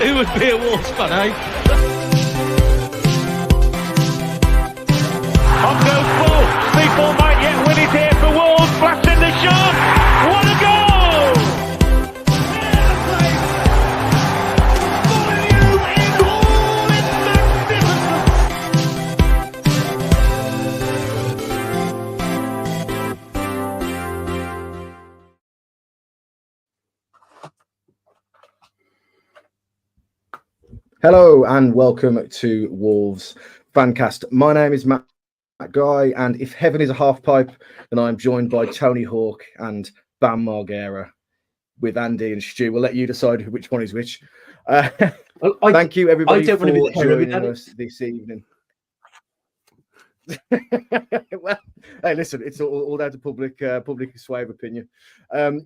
Who would be a Wolves fan, eh? On goes Bull. People might yet win it here for Wolves. Flash in the shot. What a goal! Hello and welcome to Wolves Fancast. My name is Matt Guy, and if heaven is a half pipe, then I'm joined by Tony Hawk and Bam Margera with Andy and Stu. We'll let you decide which one is which. Thank you, everybody, for joining us this evening. Well, hey, listen, it's all down to public sway of opinion.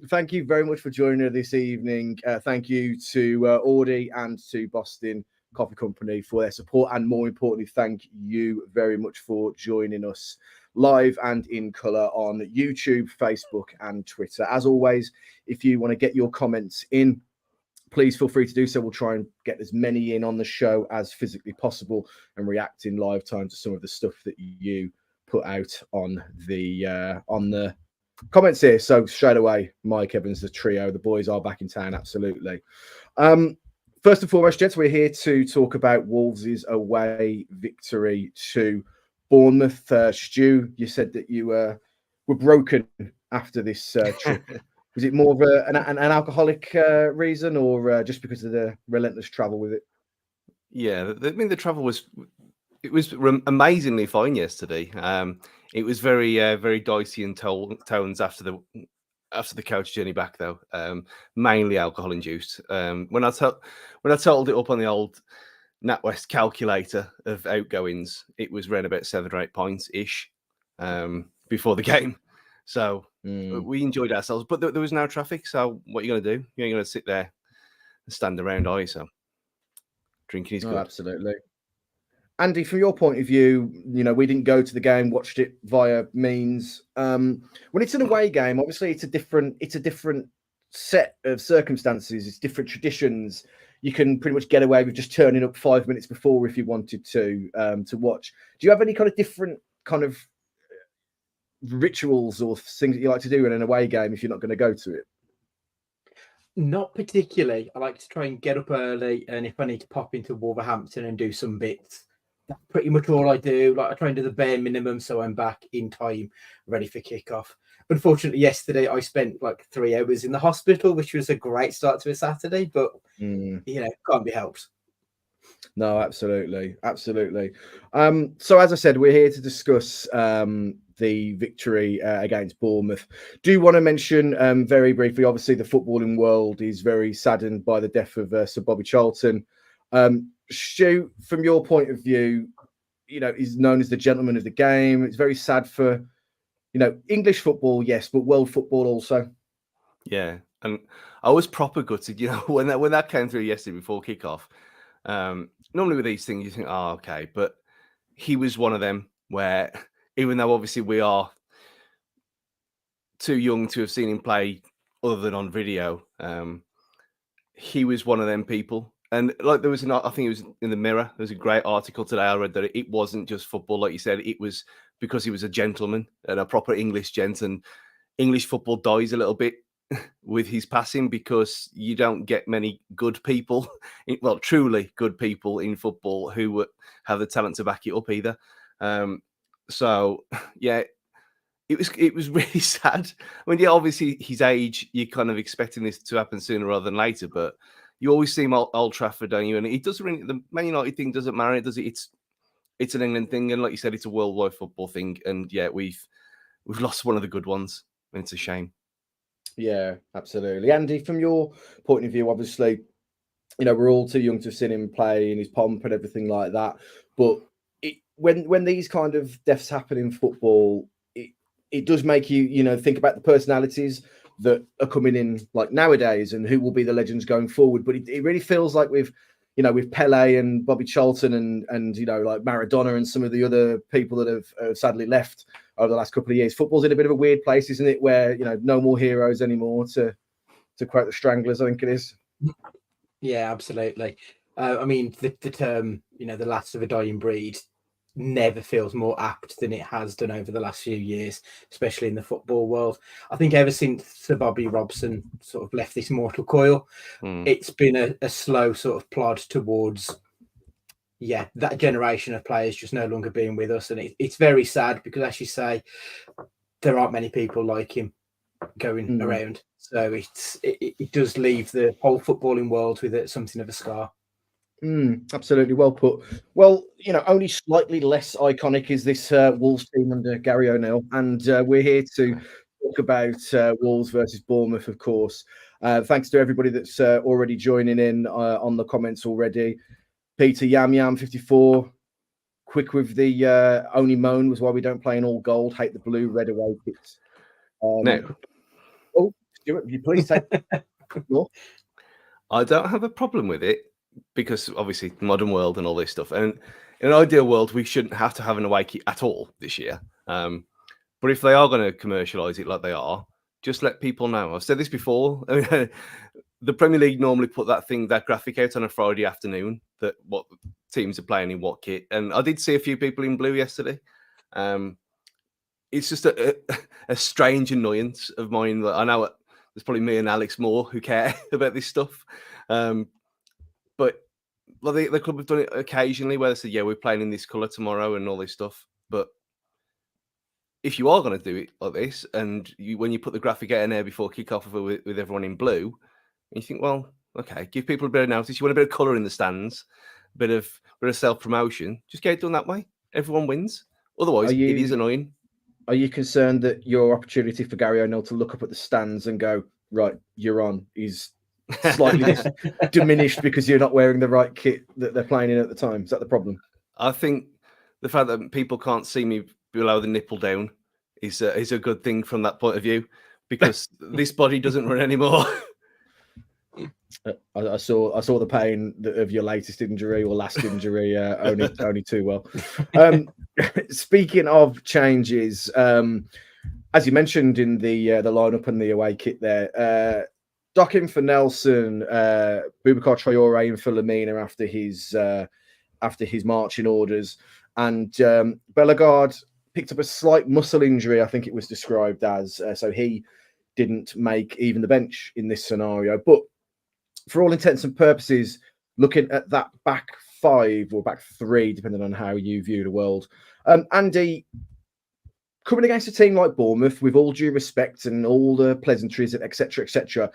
Thank you very much for joining us this evening. Thank you to Audi and to Boston Coffee Company for their support, and more importantly, thank you very much for joining us live and in colour on YouTube, Facebook, and Twitter. As always, if you want to get your comments in, please feel free to do so. We'll try and get as many in on the show as physically possible and react in live time to some of the stuff that you put out on the comments here. So straight away, Mike Evans, the trio, the boys are back in town. Absolutely. First and foremost, gents, we're here to talk about Wolves' away victory to Bournemouth. Stu, you said that you were broken after this trip. Was it more of an alcoholic reason, or just because of the relentless travel with it? Yeah, I mean, the travel was amazingly fine yesterday. It was very dicey in tones after the coach journey back, though. Mainly alcohol induced. When I totaled it up on the old NatWest calculator of outgoings, it was around about 7 or 8 pints ish before the game. So we enjoyed ourselves, but there was no traffic. So what are you going to do? You ain't going to sit there and stand around, are you? So drinking is good. Absolutely. Andy, from your point of view, we didn't go to the game, watched it via means. When it's an away game, obviously it's a different set of circumstances. It's different traditions. You can pretty much get away with just turning up 5 minutes before if you wanted to watch. Do you have any kind of different kind of rituals or things that you like to do in an away game if you're not going to go to it? Not particularly. I like to try and get up early, and if I need to pop into Wolverhampton and do some bits, that's pretty much all I do. Like, I try and do the bare minimum so I'm back in time, ready for kickoff. Unfortunately, yesterday I spent like 3 hours in the hospital, which was a great start to a Saturday, but can't be helped. No, absolutely. So as I said, we're here to discuss the victory against Bournemouth. Do want to mention very briefly, obviously the footballing world is very saddened by the death of Sir Bobby Charlton. Stu, from your point of view, he's known as the gentleman of the game. It's very sad for, English football, yes, but world football also. Yeah, and I was proper gutted, when that came through yesterday before kickoff. Normally with these things, you think, oh, okay, but he was one of them where, even though obviously we are too young to have seen him play other than on video, he was one of them people. And like I think it was in the Mirror, there was a great article today I read that it wasn't just football, like you said, it was because he was a gentleman and a proper English gent, and English football dies a little bit with his passing because you don't get many good people, truly good people in football who have the talent to back it up either. So yeah, it was really sad. I mean, yeah, obviously his age, you're kind of expecting this to happen sooner rather than later, but you always see him Old Trafford, don't you? And it doesn't really, the Man United thing doesn't matter, does it? It's an England thing, and like you said, it's a worldwide football thing. And yeah, we've lost one of the good ones, and it's a shame. Yeah, absolutely. Andy, from your point of view, obviously, we're all too young to have seen him play in his pomp and everything like that. But when these kind of deaths happen in football, it does make you, think about the personalities that are coming in like nowadays and who will be the legends going forward. But it really feels like with Pele and Bobby Charlton and like Maradona and some of the other people that have sadly left over the last couple of years, football's in a bit of a weird place, isn't it? Where, no more heroes anymore, to quote the Stranglers, I think it is. Yeah, absolutely. I mean, the term, the last of a dying breed never feels more apt than it has done over the last few years, especially in the football world. I think ever since Sir Bobby Robson sort of left this mortal coil, it's been a slow sort of plod towards, that generation of players just no longer being with us. And it's very sad because, as you say, there aren't many people like him going around. So it does leave the whole footballing world with something of a scar. Absolutely, well put. Well, only slightly less iconic is this Wolves team under Gary O'Neill, and we're here to talk about Wolves versus Bournemouth, of course. Thanks to everybody that's already joining in on the comments already. Peter Yam 54, quick with the only moan was why we don't play in all gold. Hate the blue, red away kits. No. Oh, Stuart, will you please take more? I don't have a problem with it because obviously modern world and all this stuff. And in an ideal world, we shouldn't have to have an away kit at all this year. But if they are going to commercialise it like they are, just let people know. I've said this before. The Premier League normally put that graphic out on a Friday afternoon that what teams are playing in what kit. And I did see a few people in blue yesterday. It's just a strange annoyance of mine. I know there's probably me and Alex more who care about this stuff. But the club have done it occasionally where they say, we're playing in this colour tomorrow and all this stuff. But if you are going to do it like this, and when you put the graphic out in there before kick-off with everyone in blue, you think, well, okay, give people a bit of notice. You want a bit of colour in the stands, a bit of self-promotion. Just get it done that way. Everyone wins. Otherwise, it is annoying. Are you concerned that your opportunity for Gary O'Neill to look up at the stands and go, right, you're on, is slightly diminished because you're not wearing the right kit that they're playing in at the time? Is that the problem? I think the fact that people can't see me below the nipple down is a good thing from that point of view, because this body doesn't run anymore. I saw the pain of your latest injury or last injury only too well. Speaking of changes, as you mentioned in the lineup and the away kit there, Docking for Nelson, Boubacar Traore in for Lamina after his marching orders, and Bellegarde picked up a slight muscle injury, I think it was described as, so he didn't make even the bench in this scenario. But for all intents and purposes, looking at that back five or back three, depending on how you view the world, Andy, coming against a team like Bournemouth, with all due respect and all the pleasantries, etc.,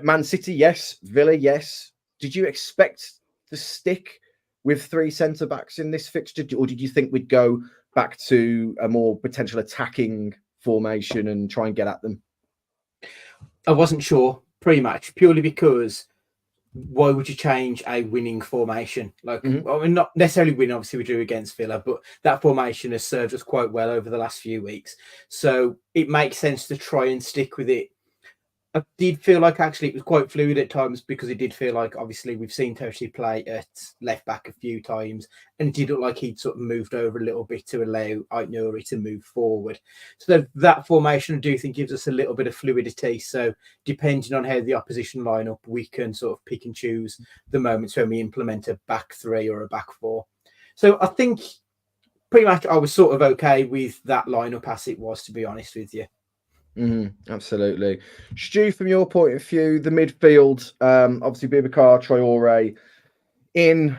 Man City, yes. Villa, yes. Did you expect to stick with three centre-backs in this fixture, or did you think we'd go back to a more potential attacking formation and try and get at them? I wasn't sure pre-match, purely because why would you change a winning formation? Like, I mean, not necessarily win, obviously we drew against Villa, but that formation has served us quite well over the last few weeks. So it makes sense to try and stick with it. I did feel like actually it was quite fluid at times, because it did feel like, obviously, we've seen Toshi play at left back a few times, and it did look like he'd sort of moved over a little bit to allow Aït-Nouri to move forward. So that formation, I do think, gives us a little bit of fluidity. So depending on how the opposition line up, we can sort of pick and choose the moments when we implement a back three or a back four. So I think pretty much I was sort of okay with that lineup as it was, to be honest with you. Absolutely. Stu, from your point of view, the midfield, obviously Boubacar Traore in.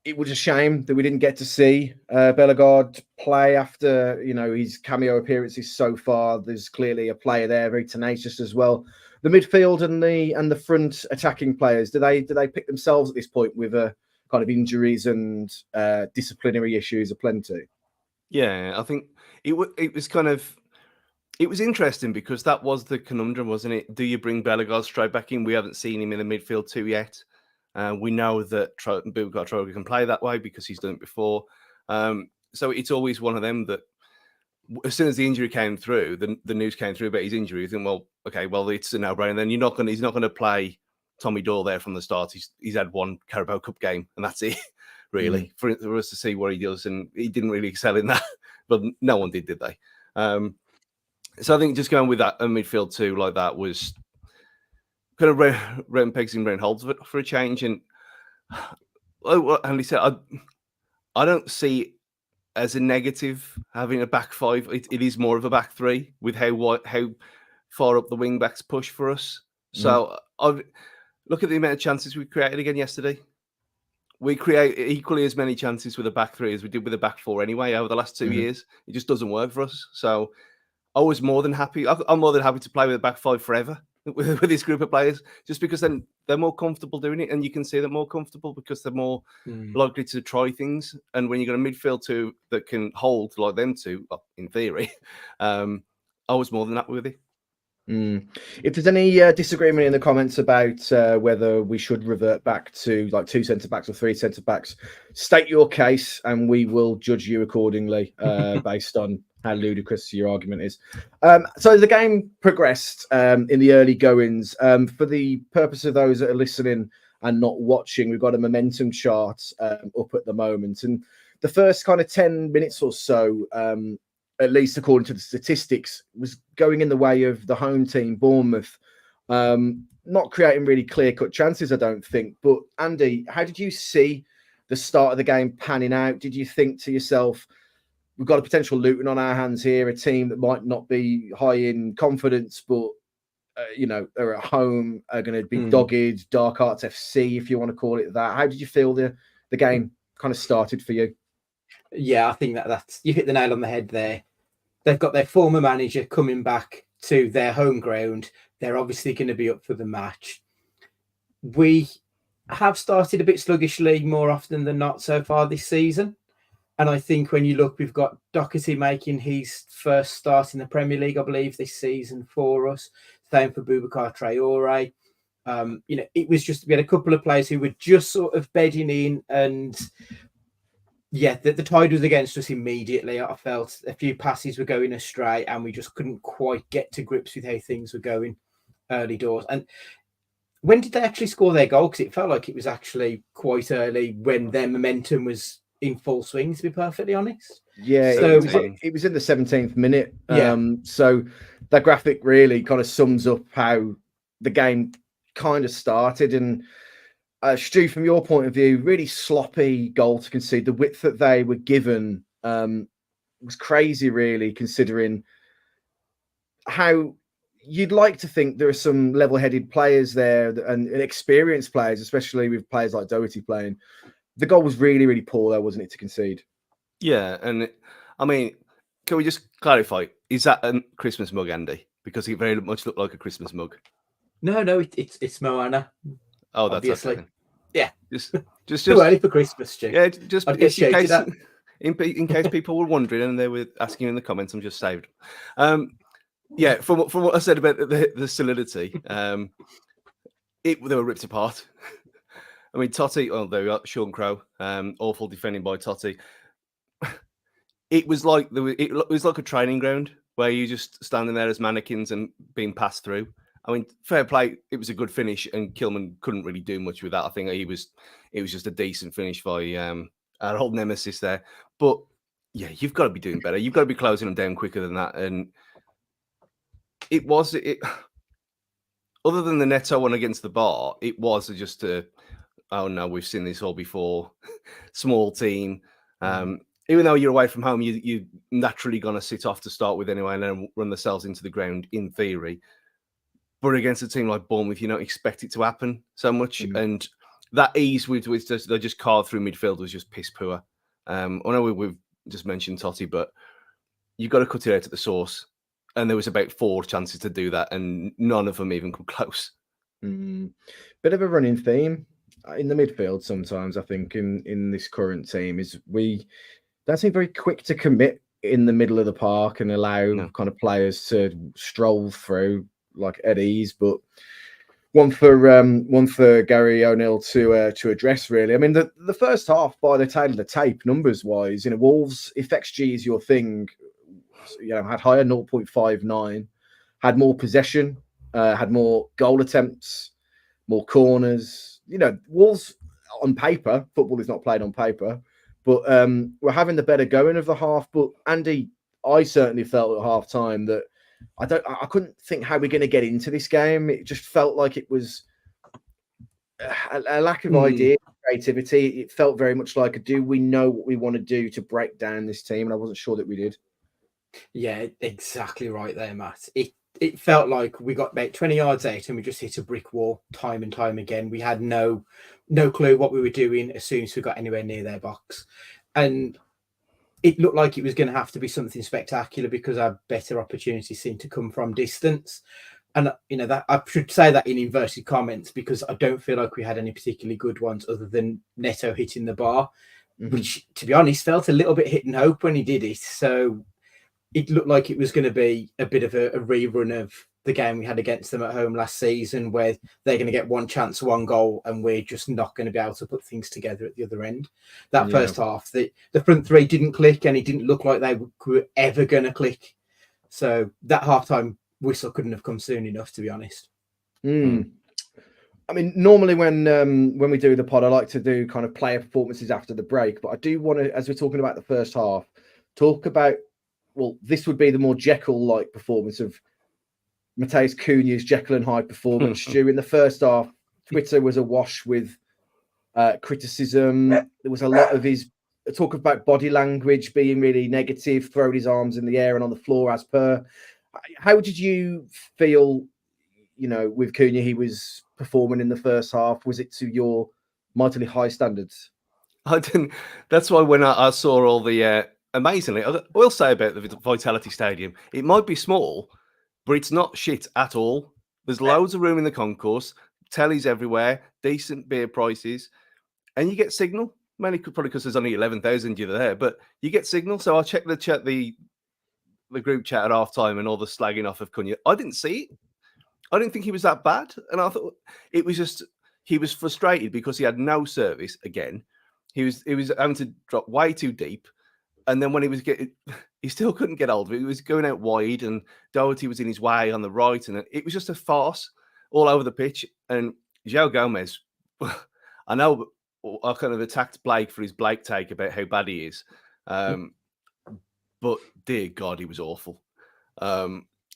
It was a shame that we didn't get to see Bellegarde play after his cameo appearances so far. There's clearly a player there, very tenacious as well. The midfield and the front attacking players, do they pick themselves at this point with kind of injuries and disciplinary issues aplenty? Yeah, I think it was kind of. It was interesting because that was the conundrum, wasn't it? Do you bring Bellegarde straight back in? We haven't seen him in the midfield too yet. We know that Boubacar Traore can play that way because he's done it before. So it's always one of them that as soon as the injury came through, the news came through about his injury, you think, well, okay, well, it's a no-brainer. Then he's not going to play Tommy Doyle there from the start. He's had one Carabao Cup game, and that's it, really, for us to see what he does. And he didn't really excel in that, but no one did they? So I think just going with that midfield two like that was kind of round pegs in round holes for a change. And what Andy said, I don't see it as a negative having a back five. It is more of a back three with how far up the wing backs push for us. So look at the amount of chances we created again yesterday. We create equally as many chances with a back three as we did with a back four anyway over the last 2 years. It just doesn't work for us. So I was more than happy. I'm more than happy to play with a back five forever with this group of players, just because then they're more comfortable doing it, and you can see they're more comfortable because they're more likely to try things. And when you've got a midfield two that can hold like them two, well, in theory, I was more than happy with it. If there's any disagreement in the comments about whether we should revert back to like 2 centre backs or 3 centre backs, state your case and we will judge you accordingly based on how ludicrous your argument is. So the game progressed in the early goings. For the purpose of those that are listening and not watching, we've got a momentum chart up at the moment, and the first kind of 10 minutes or so, at least according to the statistics, was going in the way of the home team, Bournemouth, not creating really clear-cut chances, I don't think. But Andy, how did you see the start of the game panning out? Did you think to yourself, we've got a potential Luton on our hands here, a team that might not be high in confidence, but are at home, are going to be dogged, Dark Arts FC, if you want to call it that? How did you feel the game kind of started for you? Yeah, I think that's you hit the nail on the head there. They've got their former manager coming back to their home ground. They're obviously going to be up for the match. We have started a bit sluggishly more often than not so far this season. And I think when you look, we've got Doherty making his first start in the Premier League, I believe, this season for us. Same for Boubacar Traore. It was just, we had a couple of players who were just sort of bedding in, and yeah, the tide was against us immediately. I felt a few passes were going astray and we just couldn't quite get to grips with how things were going early doors. And when did they actually score their goal? Because it felt like it was actually quite early when their momentum was in full swing, to be perfectly honest. Yeah, so it was in the 17th minute. Yeah. So that graphic really kind of sums up how the game kind of started. And Stu, from your point of view, really sloppy goal to concede. The width that they were given was crazy, really, considering how you'd like to think there are some level-headed players there and experienced players, especially with players like Doherty playing. The goal was really, really poor, though, wasn't it, to concede? Yeah, and I mean, can we just clarify? Is that a Christmas mug, Andy? Because it very much looked like a Christmas mug. No, it's Moana. Oh, that's obviously. okay. Yeah, just too early for Christmas, Stu. Yeah, just I'd get in case, that. in case people were wondering and they were asking in the comments, I'm just saved. Yeah, from what I said about the solidity, they were ripped apart. I mean, Totti, there we are, Sean Crow, awful defending by Totti. It was like it was like a training ground where you just standing there as mannequins and being passed through. I mean, fair play. It was a good finish, and Kilman couldn't really do much with that. I think it was just a decent finish by our old nemesis there. But yeah, you've got to be doing better. You've got to be closing them down quicker than that. And it other than the Neto one against the bar, it was just oh no, we've seen this all before. Small team. Even though you're away from home, you're naturally going to sit off to start with anyway and then run themselves into the ground in theory. But against a team like Bournemouth, you don't expect it to happen so much. And that ease with which they just carved through midfield was just piss poor. I know we've just mentioned Totti, but you've got to cut it out at the source. And there was about 4 chances to do that, and none of them even come close. Bit of a running theme in the midfield sometimes, I think, in this current team is we don't seem very quick to commit in the middle of the park and allow kind of players to stroll through like at ease. But one for Gary O'Neill to address, really. I mean, the first half, by the tail of the tape, numbers wise, Wolves, if XG is your thing, had higher 0.59, had more possession, had more goal attempts, more corners. Wolves on paper, football is not played on paper, but we're having the better going of the half. But Andy, I certainly felt at half time that I couldn't think how we're going to get into this game. It just felt like it was a lack of idea, creativity. It felt very much like, do we know what we want to do to break down this team? And I wasn't sure that we did. Yeah, exactly right there, Matt. It felt like we got about 20 yards out and we just hit a brick wall time and time again. We had no clue what we were doing as soon as we got anywhere near their box. And it looked like it was going to have to be something spectacular because our better opportunities seemed to come from distance. And, that I should say that in inverted comments because I don't feel like we had any particularly good ones other than Neto hitting the bar, which, to be honest, felt a little bit hit and hope when he did it. So it looked like it was going to be a bit of a rerun of the game we had against them at home last season, where they're going to get one chance, one goal, and we're just not going to be able to put things together at the other end. That first half, the front three didn't click, and it didn't look like they were ever going to click. So that halftime whistle couldn't have come soon enough, to be honest. I mean, normally when we do the pod, I like to do kind of player performances after the break, but I do want to, as we're talking about the first half, talk about, well, this would be the more Jekyll-like performance of Matheus Cunha's Jekyll and Hyde performance. Stu, in the first half, Twitter was awash with criticism. There was a lot of his talk about body language being really negative, throwing his arms in the air and on the floor as per. How did you feel, with Cunha, he was performing in the first half? Was it to your mightily high standards? I didn't. That's why when I saw all the amazingly, I will say about the Vitality Stadium, it might be small, but it's not shit at all. There's loads of room in the concourse, tellies everywhere, decent beer prices, and you get signal. Mainly probably because there's only 11,000 you there, but you get signal. So I checked the group chat at half time and all the slagging off of Cunha. I didn't see it. I didn't think he was that bad, and I thought it was just he was frustrated because he had no service again. He was having to drop way too deep. And then when he still couldn't get hold of it. He was going out wide, and Doherty was in his way on the right, and it was just a farce all over the pitch. And João Gomez, I know I kind of attacked Blake for his Blake take about how bad he is, but dear God, he was awful.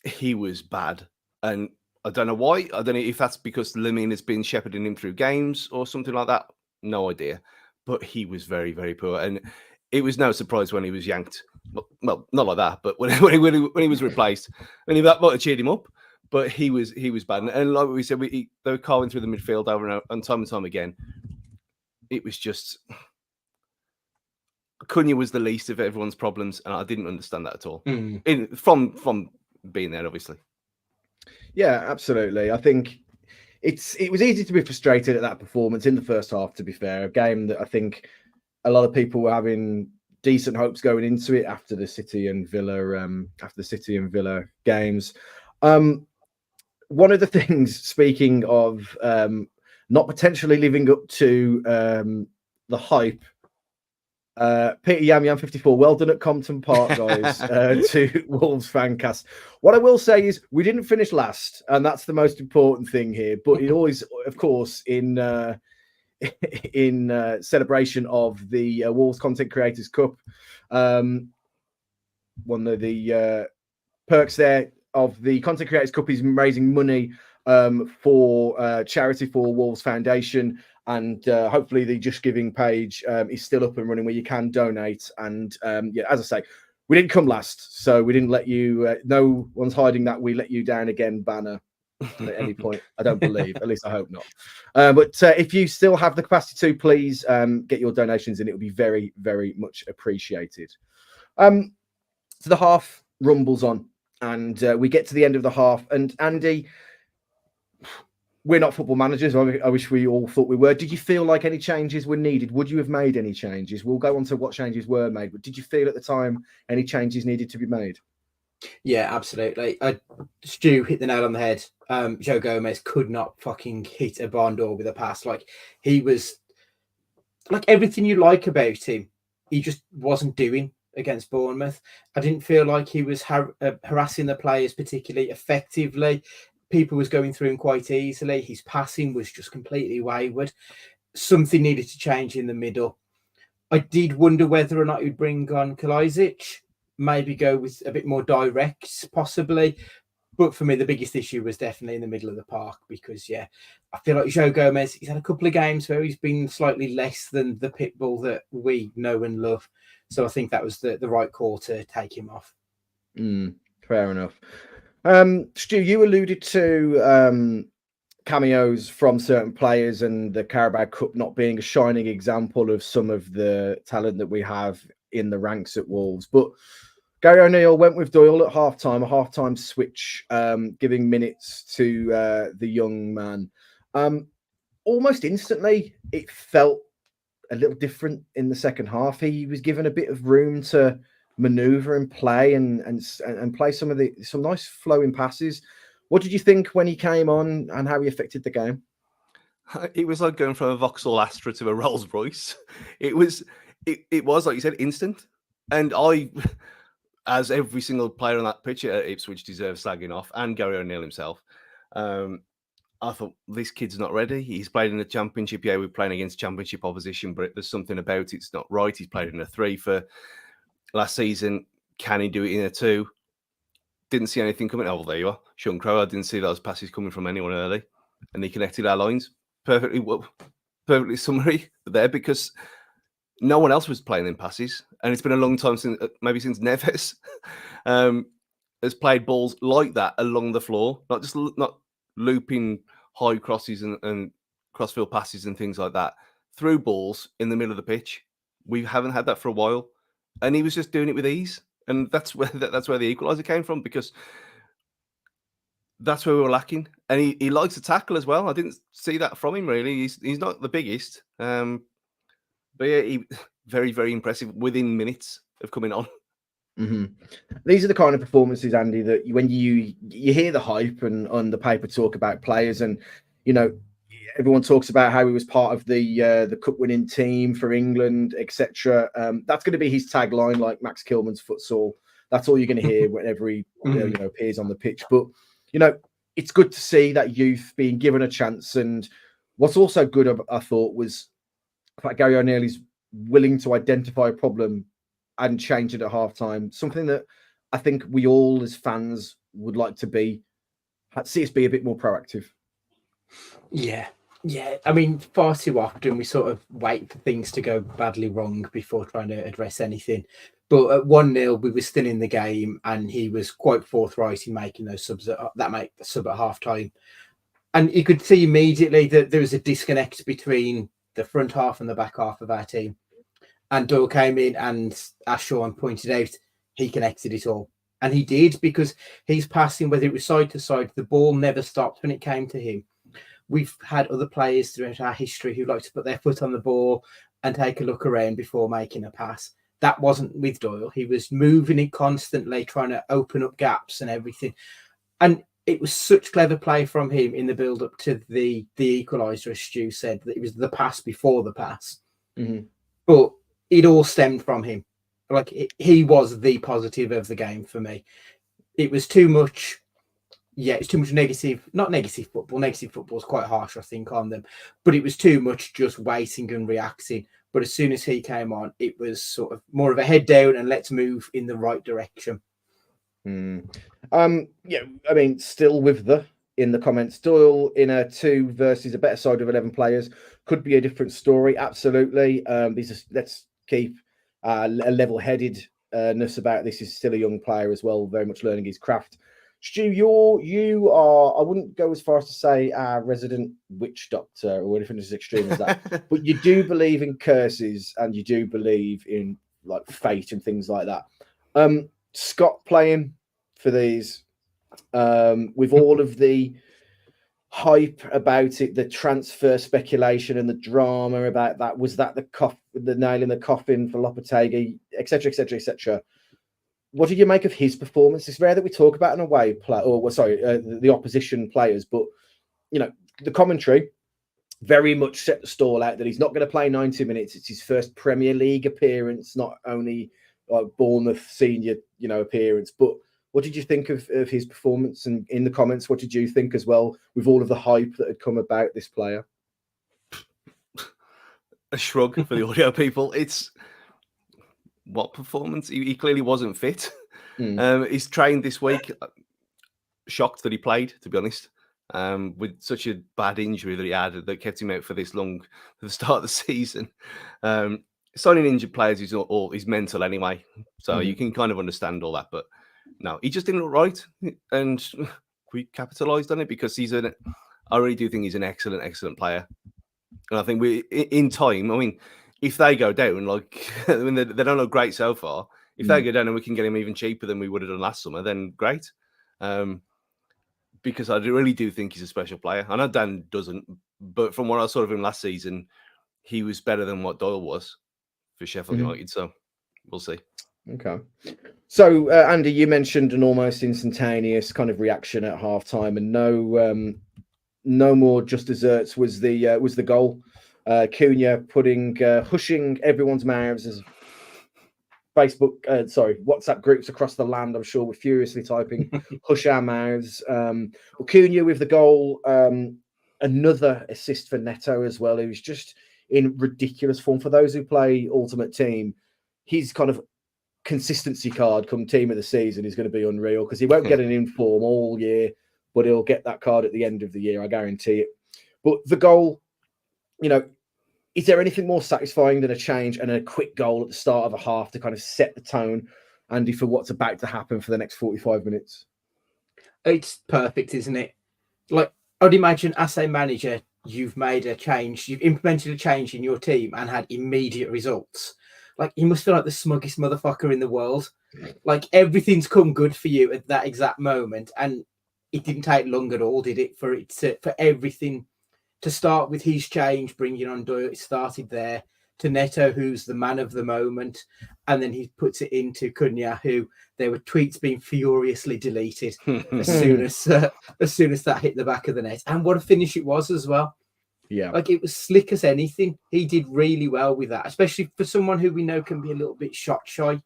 He was bad, and I don't know why. I don't know if that's because Lemine has been shepherding him through games or something like that. No idea. But he was very, very poor, and it was no surprise when he was yanked. Well, not like that, but when he was replaced, that might have cheered him up. But he was bad, and like we said, they were carving through the midfield over and time again. It was just Cunha was the least of everyone's problems, and I didn't understand that at all. From being there, obviously. Yeah, absolutely. I think it was easy to be frustrated at that performance in the first half. To be fair, a game that I think a lot of people were having decent hopes going into it after the City and Villa games. One of the things, speaking of not potentially living up to the hype, Peter Yam 54, well done at Compton Park, guys, to Wolves Fancast. What I will say is we didn't finish last, and that's the most important thing here. But it always, of course, in celebration of the Wolves Content Creators Cup, one of the perks there of the Content Creators Cup is raising money for charity for Wolves Foundation. And hopefully the Just Giving page is still up and running where you can donate. And as I say, we didn't come last, so we didn't let you. No one's hiding that we let you down again banner at any point. I don't believe, at least I hope not. But if you still have the capacity to, please get your donations in. It would be very, very much appreciated. So the half rumbles on, and we get to the end of the half. And Andy, we're not football managers. I wish we all thought we were. Did you feel like any changes were needed? Would you have made any changes? We'll go on to what changes were made. But did you feel at the time any changes needed to be made? Yeah, absolutely. Stu hit the nail on the head. João Gomez could not fucking hit a barn door with a pass. Like, he was like everything you like about him, he just wasn't doing against Bournemouth. I didn't feel like he was harassing the players particularly effectively. People was going through him quite easily. His passing was just completely wayward. Something needed to change in the middle. I did wonder whether or not he'd bring on Kalajdzic, maybe go with a bit more direct, possibly. But for me, the biggest issue was definitely in the middle of the park because, I feel like Joe Gomez, he's had a couple of games where he's been slightly less than the pit bull that we know and love. So I think that was the right call to take him off. Fair enough. Stu, you alluded to cameos from certain players and the Carabao Cup not being a shining example of some of the talent that we have in the ranks at Wolves. But Gary O'Neill went with Doyle at halftime, a halftime switch, giving minutes to the young man. Almost instantly, it felt a little different in the second half. He was given a bit of room to maneuver and play and play some nice flowing passes. What did you think when he came on and how he affected the game? It was like going from a Vauxhall Astra to a Rolls Royce. It was like you said, instant. And as every single player on that pitch at Ipswich deserves slagging off, and Gary O'Neill himself, I thought, this kid's not ready. He's played in the Championship. Yeah, we're playing against Championship opposition, but there's something about it's not right. He's played in a 3 for last season. Can he do it in a 2? Didn't see anything coming. Oh, well, there you are. Sean Crowe, I didn't see those passes coming from anyone early. And he connected our lines perfectly summary there because no one else was playing them passes. And it's been a long time since Neves has played balls like that along the floor, not looping high crosses and crossfield passes and things like that. Through balls in the middle of the pitch. We haven't had that for a while. And he was just doing it with ease. And that's where the equaliser came from because that's where we were lacking. And he likes to tackle as well. I didn't see that from him, really. He's not the biggest. But yeah, he very, very impressive within minutes of coming on. Mm-hmm. These are the kind of performances, Andy, that when you hear the hype and on the paper talk about players and, everyone talks about how he was part of the cup winning team for England, etc. That's going to be his tagline, like Max Kilman's futsal. That's all you're going to hear whenever he appears on the pitch. But it's good to see that youth being given a chance. And what's also good, I thought, was the fact Gary O'Neill is willing to identify a problem and change it at halftime. Something that I think we all as fans would like to see us be a bit more proactive. Yeah. I mean, far too often we sort of wait for things to go badly wrong before trying to address anything. But at 1-0, we were still in the game, and he was quite forthright in making those subs at half time. And you could see immediately that there was a disconnect between the front half and the back half of our team. And Doyle came in, and as Sean pointed out, he connected it all. And he did, because he's passing, whether it was side to side, the ball never stopped when it came to him. We've had other players throughout our history who like to put their foot on the ball and take a look around before making a pass. That wasn't with Doyle. He was moving it constantly, trying to open up gaps and everything. And it was such clever play from him in the build-up to the equaliser, as Stu said, that it was the pass before the pass. Mm-hmm. But it all stemmed from him. He was the positive of the game for me. It was too much... Yeah, it's too much not negative football. Negative football is quite harsh, I think, on them. But it was too much just waiting and reacting. But as soon as he came on, it was sort of more of a head down and let's move in the right direction. Still in the comments, Doyle in a 2 versus a better side of 11 players could be a different story. Absolutely. Let's keep a level-headedness about this. He's still a young player as well, very much learning his craft. Stu, you are, I wouldn't go as far as to say our resident witch doctor or anything as extreme as that, but you do believe in curses and you do believe in fate and things like that. Scott playing for these, with all of the hype about it, the transfer speculation and the drama about that, was that the nail in the coffin for Lopetegui, etc., etc., etc. What did you make of his performance? It's rare that we talk about an away player, the opposition players, but the commentary very much set the stall out that he's not going to play 90 minutes. It's his first Premier League appearance, not only Bournemouth senior, appearance. But what did you think of his performance? And in the comments, what did you think as well, with all of the hype that had come about this player? A shrug for the audio people. It's what performance? He clearly wasn't fit. Mm. He's trained this week. Shocked that he played, to be honest, with such a bad injury that he had that kept him out for this long for the start of the season. Signing injured players is mental anyway, so you can kind of understand all that. But no, he just didn't look right, and we capitalised on it because I really do think he's an excellent player, and I think in time. I mean, if they go down, like I mean, they don't look great so far. If they go down and we can get him even cheaper than we would have done last summer, then great. Because I really do think he's a special player. I know Dan doesn't, but from what I saw of him last season, he was better than what Doyle was for Sheffield United. So we'll see. Okay. So, Andy, you mentioned an almost instantaneous kind of reaction at halftime, and no more just desserts was the goal. Cunha hushing everyone's mouths as WhatsApp groups across the land, I'm sure, were furiously typing "hush our mouths." Cunha with the goal, another assist for Neto as well. He was just in ridiculous form. For those who play Ultimate Team, his kind of consistency card come team of the season is going to be unreal because he won't get an inform all year, but he'll get that card at the end of the year, I guarantee it. But the goal, is there anything more satisfying than a change and a quick goal at the start of a half to kind of set the tone, Andy, for what's about to happen for the next 45 minutes? It's perfect, isn't it? Like, I'd imagine as a manager, you've made a change, you've implemented a change in your team and had immediate results. Like, you must feel like the smuggest motherfucker in the world. Like, everything's come good for you at that exact moment. And it didn't take long at all, did it, for everything to start with his change, bringing on Doyle. It started there, to Neto, who's the man of the moment, and then he puts it into Cunha, who there were tweets being furiously deleted as soon as that hit the back of the net. And what a finish it was as well. Yeah, like it was slick as anything. He did really well with that, especially for someone who we know can be a little bit shot shy.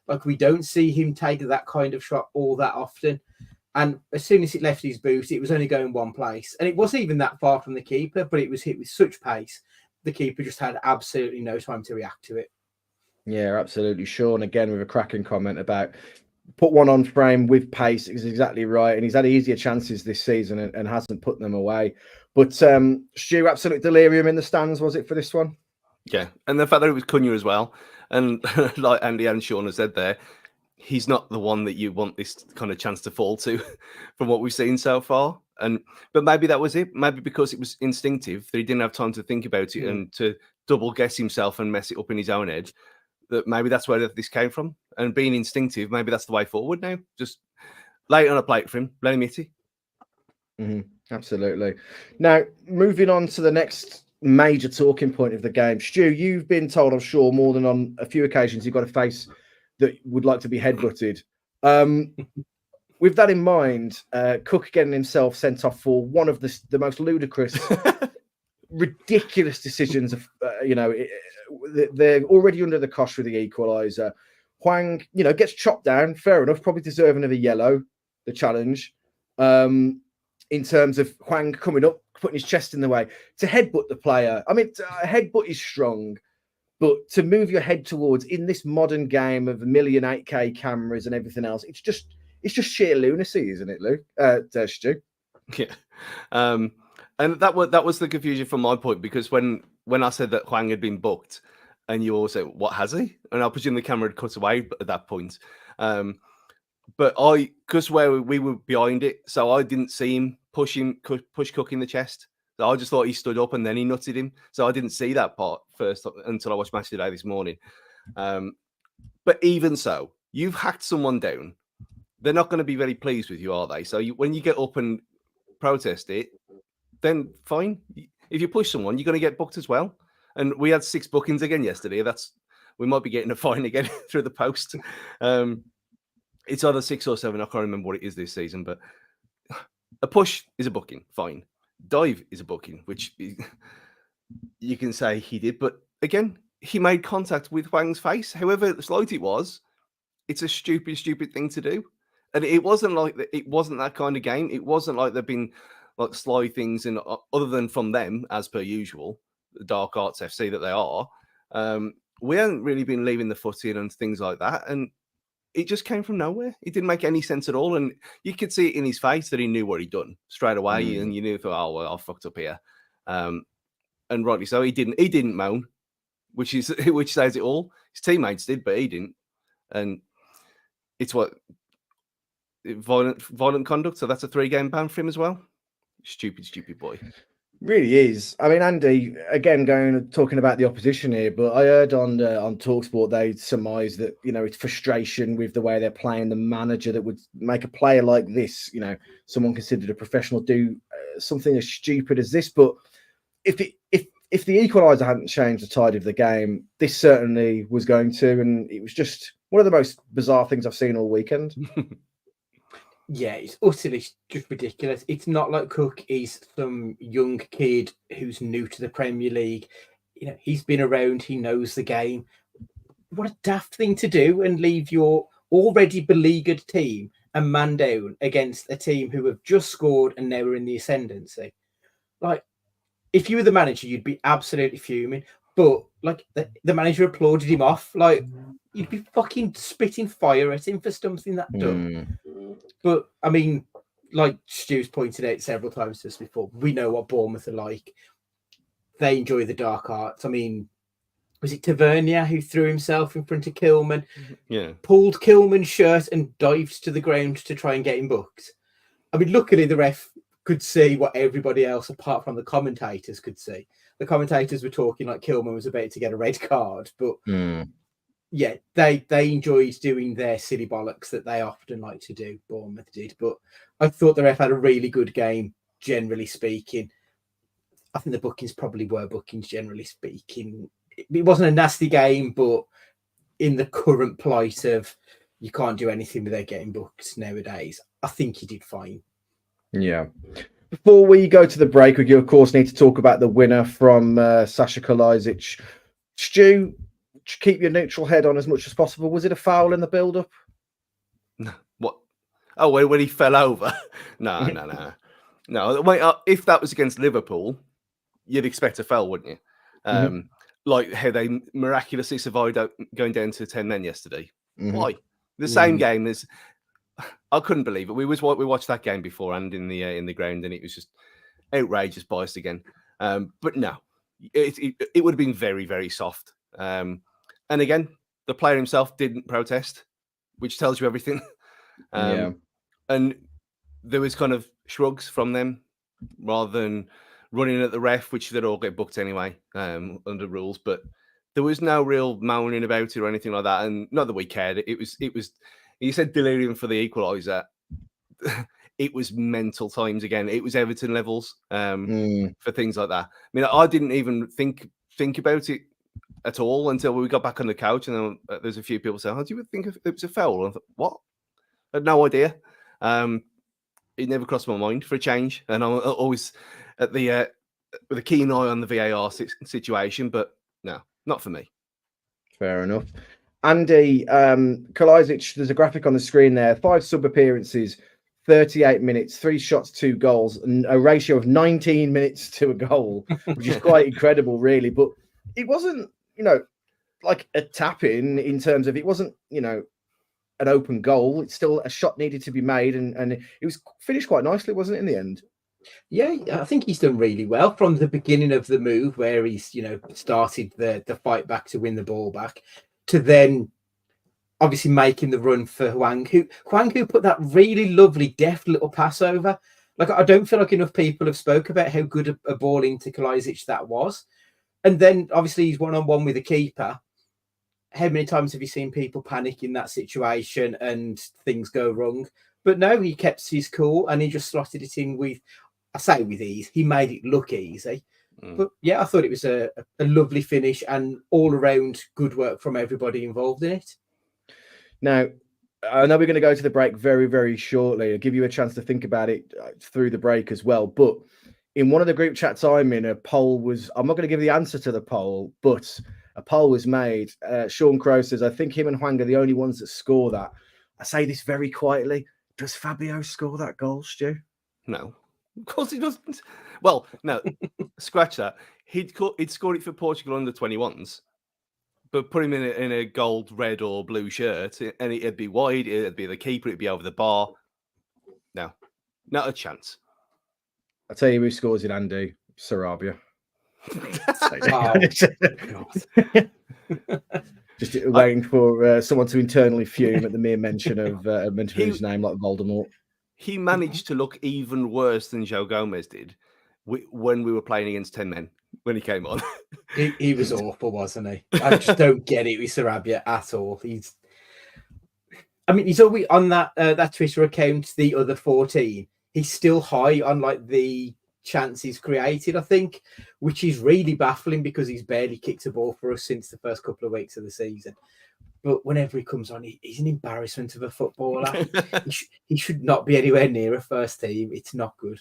Like, we don't see him take that kind of shot all that often. And as soon as it left his boot, it was only going one place. And it wasn't even that far from the keeper, but it was hit with such pace. The keeper just had absolutely no time to react to it. Yeah, absolutely. Sean, again, with a cracking comment about put one on frame with pace is exactly right. And he's had easier chances this season and hasn't put them away. But Stu, absolute delirium in the stands, was it, for this one? Yeah. And the fact that it was Cunha as well. And like Andy and Sean have said there, he's not the one that you want this kind of chance to fall to from what we've seen so far. But maybe that was it. Maybe because it was instinctive that he didn't have time to think about it and to double guess himself and mess it up in his own head. That maybe that's where this came from. And being instinctive, maybe that's the way forward now. Just lay it on a plate for him. Let him hit it. Absolutely. Now, moving on to the next major talking point of the game. Stu, you've been told, I'm sure, more than on a few occasions, you've got a face that would like to be headbutted. With that in mind, Cook getting himself sent off for one of the most ludicrous, ridiculous decisions of, they're already under the cosh with the equaliser. Hwang, gets chopped down, fair enough, probably deserving of a yellow, the challenge. In terms of Hwang coming up, putting his chest in the way. To headbutt the player, I mean, headbutt is strong, but to move your head towards, in this modern game of 1 million 8K cameras and everything else, it's just sheer lunacy, isn't it, Luke? Stu? Yeah. And that was the confusion from my point, because when I said that Hwang had been booked, and you all said, what, has he? And I presume the camera had cut away at that point. But because where we were behind it, so I didn't see him push Cook in the chest. So I just thought he stood up and then he nutted him. So I didn't see that part first until I watched Match Today this morning. But even so, you've hacked someone down. They're not going to be very pleased with you, are they? So when you get up and protest it, then fine. If you push someone, you're going to get booked as well. And we had 6 bookings again yesterday. We might be getting a fine again through the post. It's either 6 or 7. I can't remember what it is this season, but a push is a booking. Fine. Dive is a booking, which you can say he did. But again, he made contact with Hwang's face. However slight it was, it's a stupid thing to do. And it wasn't like that. It wasn't that kind of game. It wasn't like there've been like sly things in other than from them, as per usual, the Dark Arts FC that they are. we hadn't really been leaving the foot in and things like that. And it just came from nowhere. It didn't make any sense at all. And you could see it in his face that he knew what he'd done straight away. And you knew, oh, well, I fucked up here. And rightly so. He didn't moan, which says it all. His teammates did, but he didn't. And it's violent conduct. So that's a 3-game ban for him as well. Stupid boy. Really is. I mean, Andy, again, talking about the opposition here, but I heard on TalkSport they surmised that, it's frustration with the way they're playing, the manager that would make a player like this, someone considered a professional, do something as stupid as this. But if the equaliser hadn't changed the tide of the game, this certainly was going to, and it was just one of the most bizarre things I've seen all weekend. Yeah, it's utterly just ridiculous. It's not like Cook is some young kid who's new to the Premier League. He's been around, he knows the game. What a daft thing to do, and leave your already beleaguered team a man down against a team who have just scored and now are in the ascendancy. Like, if you were the manager, you'd be absolutely fuming. But like the manager applauded him off. Like, you'd be fucking spitting fire at him for something that dumb. But I mean, like Stu's pointed out several times to us before, we know what Bournemouth are like. They enjoy the dark arts. I mean, was it Tavernier who threw himself in front of Kilman? Yeah. Pulled Kilman's shirt and dived to the ground to try and get him booked. I mean, luckily the ref could see what everybody else, apart from the commentators, could see. The commentators were talking like Kilman was about to get a red card, but yeah, they enjoyed doing their silly bollocks that they often like to do. Bournemouth did, but I thought the ref had a really good game, generally speaking. I think the bookings probably were bookings, generally speaking. It wasn't a nasty game, but in the current plight of you can't do anything without getting booked nowadays, I think he did fine. Yeah. Before we go to the break, we of course need to talk about the winner from Sasa Kalajdzic. Stu, keep your neutral head on as much as possible. Was it a foul in the build-up? What? Oh, when he fell over? No. Wait, if that was against Liverpool, you'd expect a foul, wouldn't you? Like how they miraculously survived going down to 10 men yesterday. Why? The same game as... I couldn't believe it. We watched that game before and in the ground, and it was just outrageous biased again. But no, it would have been very, very soft. And again, the player himself didn't protest, which tells you everything. And there was kind of shrugs from them rather than running at the ref, which they'd all get booked anyway under rules. But there was no real moaning about it or anything like that. And not that we cared. It was. You said delirium for the equaliser. It was mental times again. It was Everton levels for things like that. I mean, I didn't even think about it at all until we got back on the couch, and then there's a few people saying, "How do you think it was a foul?" I thought, "What?" I had no idea. It never crossed my mind for a change, and I'm always at the with a keen eye on the VAR situation. But no, not for me. Fair enough. Andy, Kalajdzic, there's a graphic on the screen there. 5 sub-appearances, 38 minutes, 3 shots, 2 goals, and a ratio of 19 minutes to a goal, which is quite incredible, really. But it wasn't, like a tap-in terms of it wasn't, an open goal. It's still a shot needed to be made, and it was finished quite nicely, wasn't it, in the end? Yeah, I think he's done really well from the beginning of the move where he's, started the fight back to win the ball back, to then obviously making the run for Hwang, who put that really lovely, deft little pass over. Like, I don't feel like enough people have spoke about how good a ball into Kalajdzic that was. And then obviously he's one-on-one with the keeper. How many times have you seen people panic in that situation and things go wrong? But no, he kept his cool and he just slotted it in with ease. He made it look easy. But yeah, I thought it was a lovely finish and all around good work from everybody involved in it. Now, I know we're going to go to the break very, very shortly. I'll give you a chance to think about it through the break as well. But in one of the group chats I'm in, a poll was, I'm not going to give the answer to the poll, but a poll was made. Sean Crow says, I think him and Hwang are the only ones that score that. I say this very quietly. Does Fabio score that goal, Stu? No. Of course he doesn't. Well, no, scratch that. He'd scored it for Portugal under 21s, but put him in a gold, red, or blue shirt, and it'd be wide. It'd be the keeper. It'd be over the bar. No, not a chance. I'll tell you who scores in Andy, Sarabia. Just waiting for someone to internally fume at the mere mention of his name, like Voldemort. He managed to look even worse than Joe Gomez did when we were playing against 10 men when he came on. He was awful, wasn't he? I just don't get it with Sarabia at all. He's always on that Twitter account, the other 14. He's still high on like the chances created, I think, which is really baffling because he's barely kicked a ball for us since the first couple of weeks of the season. But whenever he comes on, he's an embarrassment of a footballer. He should not be anywhere near a first team. It's not good.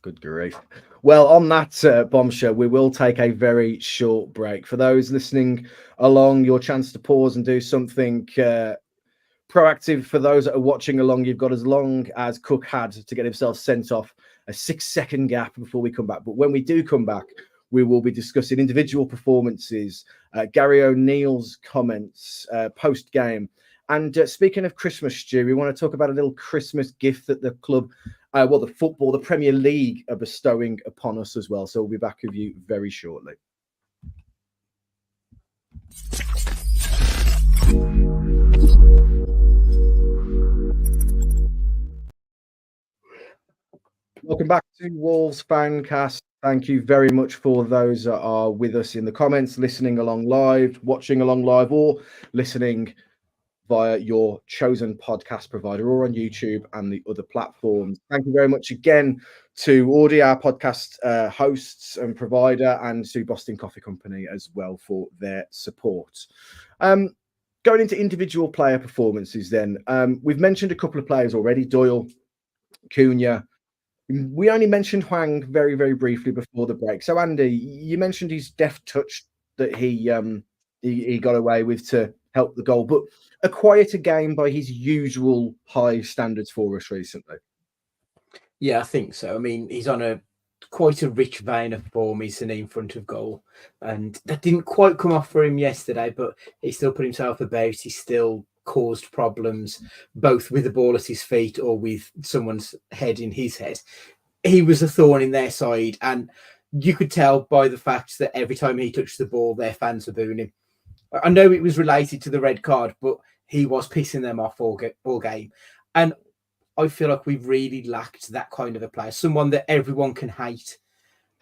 Good grief. Well, on that bombshell, we will take a very short break. For those listening along, your chance to pause and do something proactive. For those that are watching along, you've got as long as Cook had to get himself sent off, a 6-second gap before we come back. But when we do come back, we will be discussing individual performances, Gary O'Neill's comments post-game. And speaking of Christmas, Stu, we want to talk about a little Christmas gift that the club, the Premier League are bestowing upon us as well. So we'll be back with you very shortly. Welcome back to Wolves Fancast. Thank you very much for those that are with us in the comments, listening along live, watching along live, or listening via your chosen podcast provider or on YouTube and the other platforms. Thank you very much again to Audi, our podcast hosts and provider, and to Boston Coffee Company as well for their support. Going into individual player performances then, we've mentioned a couple of players already, Doyle, Cunha. We only mentioned Hwang very, very briefly before the break. So, Andy, you mentioned his deft touch that he got away with to help the goal, but a quieter game by his usual high standards for us recently. Yeah, I think so. I mean, he's on quite a rich vein of form, isn't he, in front of goal? And that didn't quite come off for him yesterday, but he still put himself about. He still caused problems, both with the ball at his feet or with someone's head in his head. He was a thorn in their side, and you could tell by the fact that every time he touched the ball, their fans were booing him. I know it was related to the red card, but he was pissing them off all game. And I feel like we've really lacked that kind of a player, someone that everyone can hate.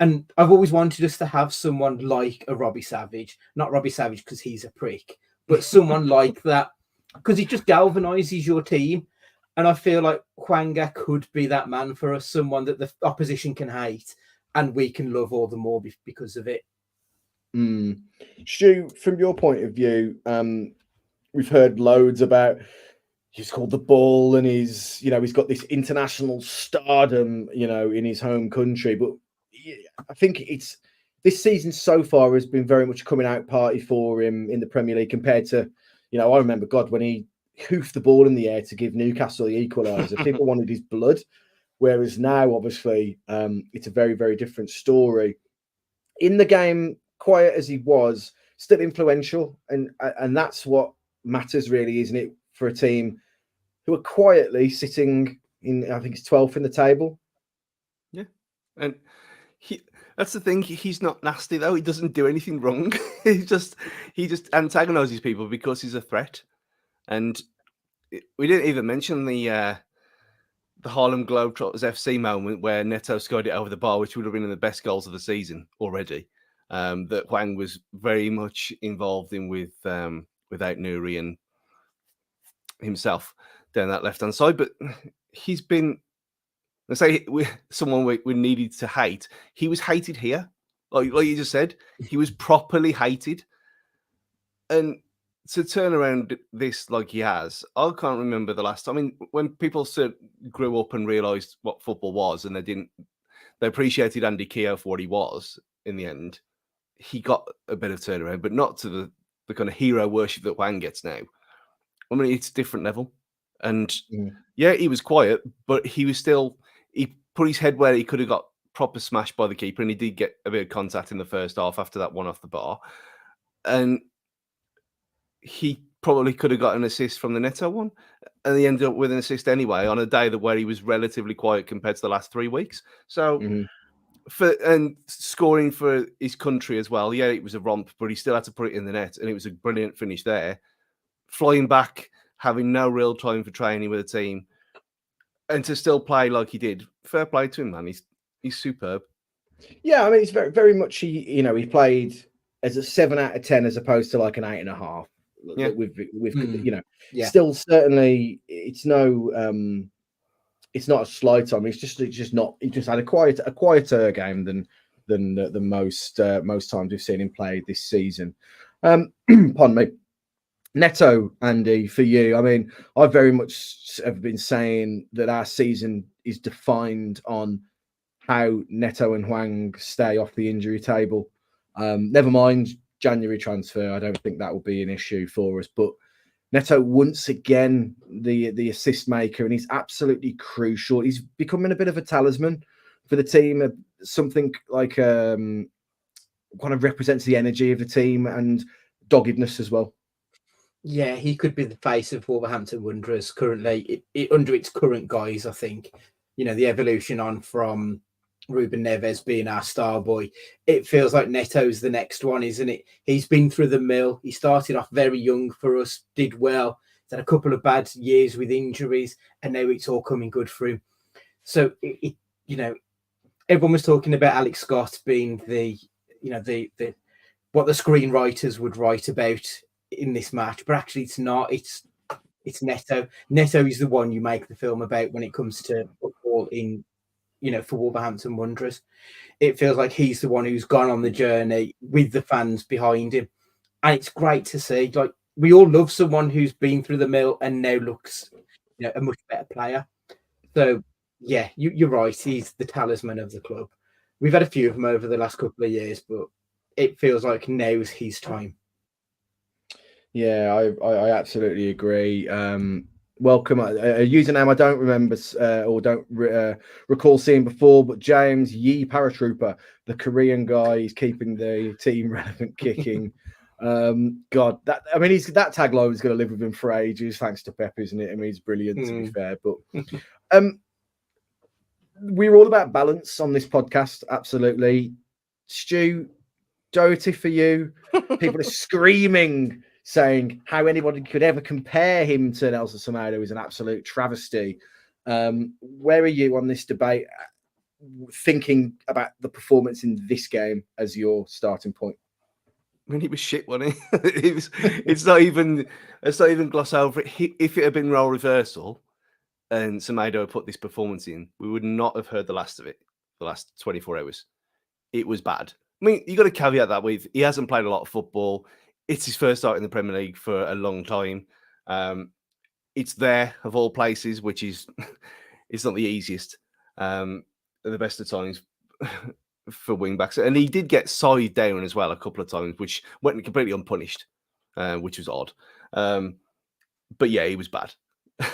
And I've always wanted us to have someone like a Robbie Savage, not Robbie Savage because he's a prick, but someone like that, because it just galvanizes your team. And I feel like Hwanga could be that man for us, someone that the opposition can hate and we can love all the more because of it. Stu, from your point of view, we've heard loads about he's called the ball and he's got this international stardom, in his home country. But I think this season so far has been very much a coming out party for him in the Premier League compared to, I remember, when he hoofed the ball in the air to give Newcastle the equaliser. People wanted his blood, whereas now, obviously, it's a very, very different story. In the game, quiet as he was, still influential, and that's what matters, really, isn't it, for a team who are quietly sitting in, I think it's 12th in the table. Yeah, and that's the thing. He's not nasty though. He doesn't do anything wrong. he just antagonizes people because he's a threat. And we didn't even mention the Harlem Globetrotters FC moment where Neto scored it over the bar, which would have been in the best goals of the season already. That Hwang was very much involved in without Nuri and himself down that left-hand side. But he's been, let's say, someone we needed to hate. He was hated here. Like you just said, he was properly hated. And to turn around this like he has, I can't remember the last time. I mean, when people grew up and realised what football was and they appreciated Andy Keogh for what he was in the end, he got a bit of turnaround, but not to the kind of hero worship that Hwang gets now. I mean, it's a different level. And yeah, he was quiet, but he put his head where he could have got proper smashed by the keeper, and he did get a bit of contact in the first half after that one off the bar. And he probably could have got an assist from the Neto one, and he ended up with an assist anyway on a day where he was relatively quiet compared to the last 3 weeks. So, and scoring for his country as well. Yeah, it was a romp, but he still had to put it in the net, and it was a brilliant finish there. Flying back, having no real time for training with the team, and to still play like he did. Fair play to him, man. He's superb. Yeah, I mean, it's very, very much he played as a 7 out of 10 as opposed to like an 8.5. Yeah, with Yeah. still certainly it's no it's not a slight on him. It's just not. He just had a quieter game than most times we've seen him play this season. Pardon me. Neto, Andy, for you. I mean, I very much have been saying that our season is defined on how Neto and Hwang stay off the injury table. Never mind January transfer. I don't think that will be an issue for us. But Neto, once again, the assist maker, and he's absolutely crucial. He's becoming a bit of a talisman for the team. Something like kind of represents the energy of the team and doggedness as well. Yeah, he could be the face of Wolverhampton Wanderers currently, under its current guise, I think. The evolution on from Ruben Neves being our star boy. It feels like Neto's the next one, isn't it? He's been through the mill. He started off very young for us, did well. He's had a couple of bad years with injuries, and now it's all coming good for him. So, everyone was talking about Alex Scott being the what the screenwriters would write about in this match, but actually it's not. It's Neto. Neto is the one you make the film about when it comes to football for Wolverhampton Wanderers. It feels like he's the one who's gone on the journey with the fans behind him, and it's great to see. Like, we all love someone who's been through the mill and now looks a much better player. So yeah, you're right. He's the talisman of the club. We've had a few of them over the last couple of years, but it feels like now's his time. Yeah, I absolutely agree. Welcome, a username I don't remember or don't recall seeing before, but James Yi Paratrooper, the Korean guy, he's keeping the team relevant kicking. God, that tagline is going to live with him for ages, thanks to Pep, isn't it? I mean, he's brilliant to be fair, but we're all about balance on this podcast, absolutely. Stu, Doherty for you. People are screaming, saying how anybody could ever compare him to Nelson Semedo is an absolute travesty. Where are you on this debate, thinking about the performance in this game as your starting point? I mean, he was shit, wasn't he? It's not even gloss over it. If it had been role reversal and Semedo had put this performance in, we would not have heard the last of it for the last 24 hours. It was bad. I mean, you got to caveat that with he hasn't played a lot of football. It's his first start in the Premier League for a long time. It's there of all places, which is it's not the easiest at the best of times for wing backs. And he did get side down as well a couple of times, which went completely unpunished, which was odd. But yeah, he was bad.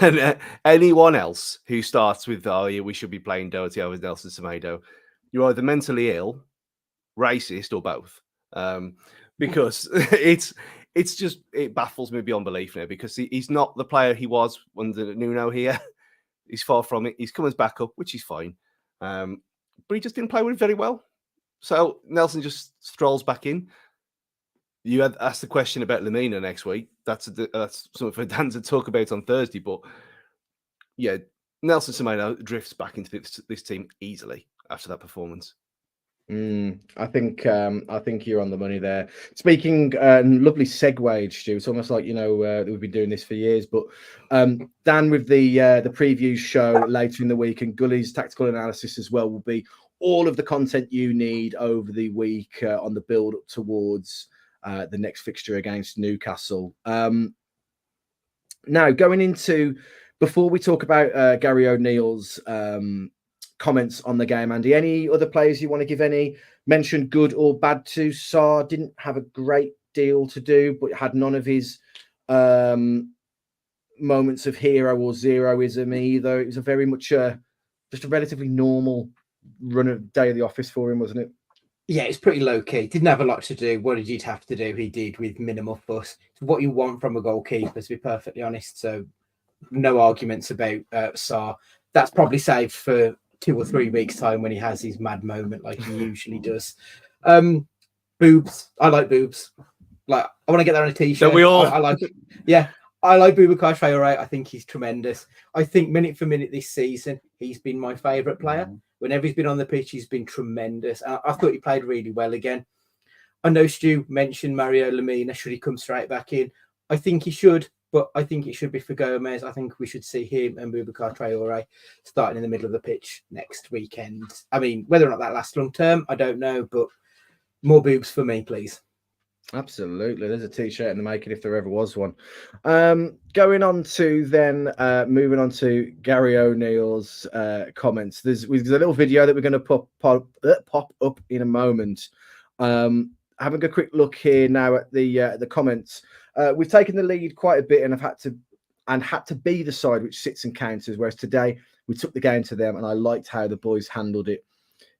And anyone else who starts with, oh yeah, we should be playing Doherty over Nelson Semedo, you're either mentally ill, racist, or both. Because it baffles me beyond belief now, because he's not the player he was under Nuno here. He's far from it. He's come as backup, which is fine. But he just didn't play with it very well. So Nelson just strolls back in. You had asked the question about Lamina next week. That's something for Dan to talk about on Thursday. But yeah, Nelson Semedo drifts back into this team easily after that performance. I think you're on the money there. Speaking, lovely segue, Stu. It's almost like we've been doing this for years. But Dan, with the preview show later in the week, and Gully's tactical analysis as well, will be all of the content you need over the week on the build up towards the next fixture against Newcastle. Now, going into, before we talk about Gary O'Neill's comments on the game, Andy, any other players you want to give any mention, good or bad, to? Sá didn't have a great deal to do, but had none of his moments of hero or zeroism either. It was a very much just a relatively normal run of day of the office for him, wasn't it? Yeah, it's pretty low key. Didn't have a lot to do. What did he have to do? He did with minimal fuss. It's what you want from a goalkeeper, to be perfectly honest. So no arguments about Sar. That's probably saved for 2 or 3 weeks' time when he has his mad moment like he usually does. Boobs. I like boobs. Like, I want to get that on a t-shirt. Don't we all? I like it. Yeah. I like Boubacar Traoré. I think he's tremendous. I think minute for minute this season, he's been my favourite player. Whenever he's been on the pitch, he's been tremendous. I thought he played really well again. I know Stu mentioned Mario Lemina. Should he come straight back in? I think he should, but I think it should be for Gomez. I think we should see him and Boubacar Traoré starting in the middle of the pitch next weekend. I mean, whether or not that lasts long term, I don't know, but more boobs for me, please. Absolutely. There's a t-shirt in the making if there ever was one. Going on to then moving on to Gary O'Neill's comments. There's a little video that we're going to pop up in a moment. Having a quick look here now at the comments. We've taken the lead quite a bit and have had to be the side which sits and counters, whereas today we took the game to them and I liked how the boys handled it.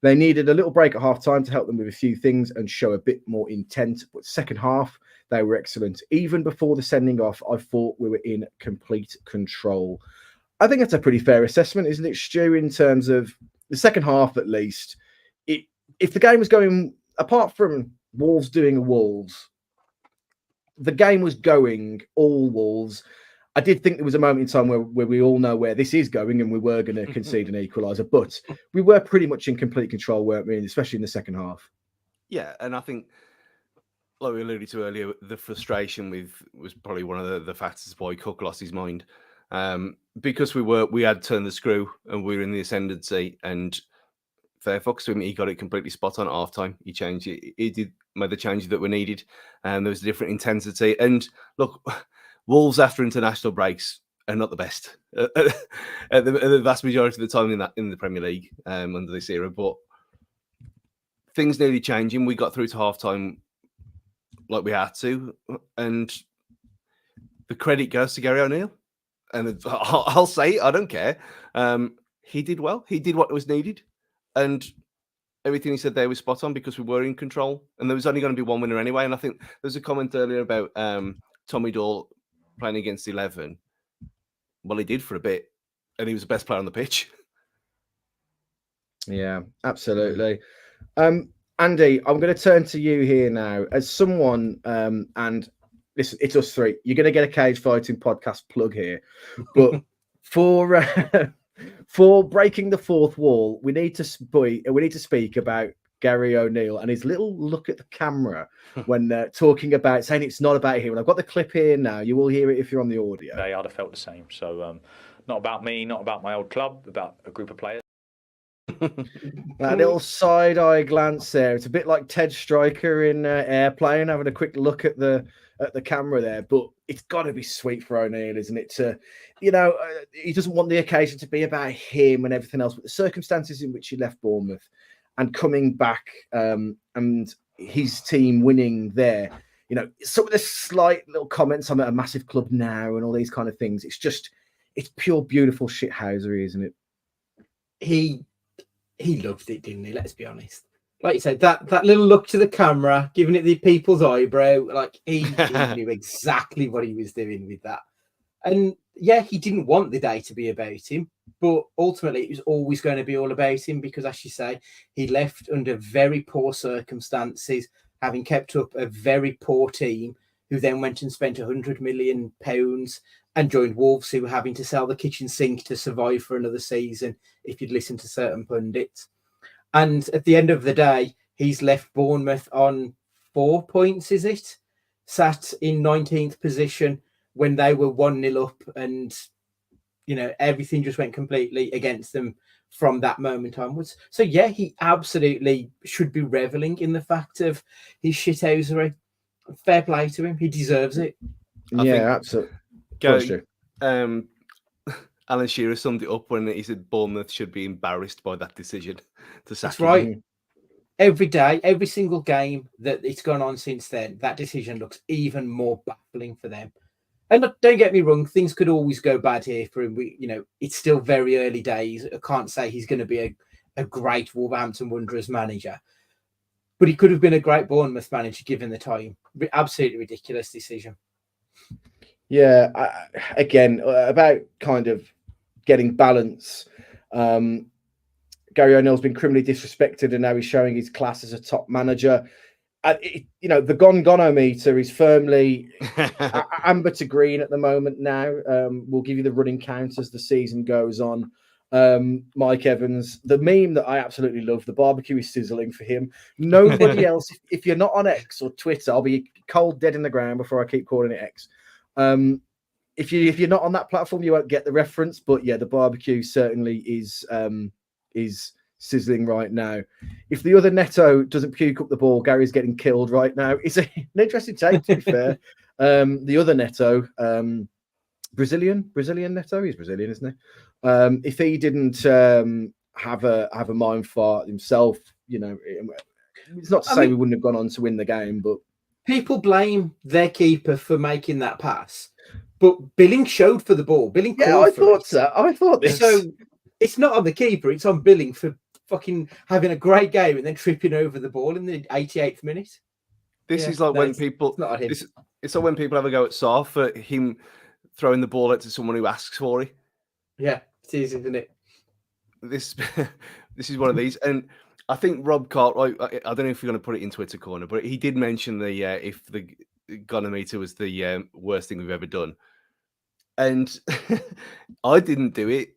They needed a little break at half-time to help them with a few things and show a bit more intent. But second half, they were excellent. Even before the sending off, I thought we were in complete control. I think that's a pretty fair assessment, isn't it, Stu, in terms of the second half at least? If the game was going, apart from Wolves doing a Wolves, the game was going all Wolves. I did think there was a moment in time where we all know where this is going and we were going to concede an equaliser, but we were pretty much in complete control, weren't we, especially in the second half? Yeah, and I think, like we alluded to earlier, the frustration was probably one of the factors why Cook lost his mind. Because we had turned the screw and we were in the ascendancy, and fair fucks to him, he got it completely spot on at half-time. He changed it. He made the changes that were needed, and there was a different intensity. And look, Wolves after international breaks are not the best at the vast majority of the time in the Premier League under this era. But things nearly changing. We got through to half-time like we had to, and the credit goes to Gary O'Neill. And I'll say it, I don't care. He did well. He did what was needed, and everything he said there was spot on because we were in control. And there was only going to be one winner anyway. And I think there's a comment earlier about Tommy Doyle playing against 11. Well, he did for a bit, and he was the best player on the pitch. Yeah, absolutely. Andy, I'm going to turn to you here now as someone, and listen, it's us three. You're going to get a cage fighting podcast plug here, but for breaking the fourth wall, we need to speak about Gary O'Neill and his little look at the camera when talking about saying it's not about him. And I've got the clip here now. You will hear it if you're on the audio. I'd have felt the same. So not about me, not about my old club, about a group of players. That little side-eye glance there. It's a bit like Ted Stryker in Airplane, having a quick look at the camera there. But it's got to be sweet for O'Neill, isn't it? He doesn't want the occasion to be about him and everything else, but the circumstances in which he left Bournemouth and coming back and his team winning there, some of the slight little comments on a massive club now and all these kind of things. It's pure beautiful shithousery, isn't it? He loved it, didn't he? Let's be honest. Like you said, that little look to the camera, giving it the people's eyebrow, like he knew exactly what he was doing with that. And yeah, he didn't want the day to be about him, but ultimately it was always going to be all about him because, as you say, he left under very poor circumstances, having kept up a very poor team, who then went and spent £100 million and joined Wolves, who were having to sell the kitchen sink to survive for another season, if you'd listen to certain pundits. And at the end of the day, he's left Bournemouth on 4 points, is it? Sat in 19th position when they were 1-0 up, and everything just went completely against them from that moment onwards. So yeah, he absolutely should be reveling in the fact of his shithousery. Fair play to him. He deserves it. Absolutely. Alan Shearer summed it up when he said Bournemouth should be embarrassed by that decision to sack him. That's right. Every day, every single game that it's gone on since then, that decision looks even more baffling for them. And don't get me wrong, things could always go bad here for him. It's still very early days. I can't say he's going to be a great Wolverhampton Wanderers manager. but he could have been a great Bournemouth manager given the time. Absolutely ridiculous decision. Yeah, again, about kind of getting balance. Gary O'Neill's been criminally disrespected, and now he's showing his class as a top manager. The gone-gonometer is firmly amber to green at the moment now. We'll give you the running count as the season goes on. Mike Evans, the meme that I absolutely love, the barbecue is sizzling for him. Nobody else, if you're not on X or Twitter, I'll be cold dead in the ground before I keep calling it X. If you're not on that platform, you won't get the reference. But yeah, the barbecue certainly is sizzling right now. If the other Neto doesn't puke up the ball, Gary's getting killed right now. It's an interesting take, to be fair. The other Neto, Brazilian Neto, he's Brazilian, isn't he? If he didn't have a mind fart himself, it's not to say we wouldn't have gone on to win the game, but people blame their keeper for making that pass, but Billing showed for the ball. Billing, I thought this. So it's not on the keeper; it's on Billing for fucking having a great game and then tripping over the ball in the 88th minute. This is like when people. It's like when people have a go at Sar for him throwing the ball out to someone who asks for it. Yeah, it is, isn't it? This is one of these, and I think Rob Cartwright. I don't know if you're going to put it in Twitter corner, but he did mention if the gonometer was the worst thing we've ever done, and I didn't do it,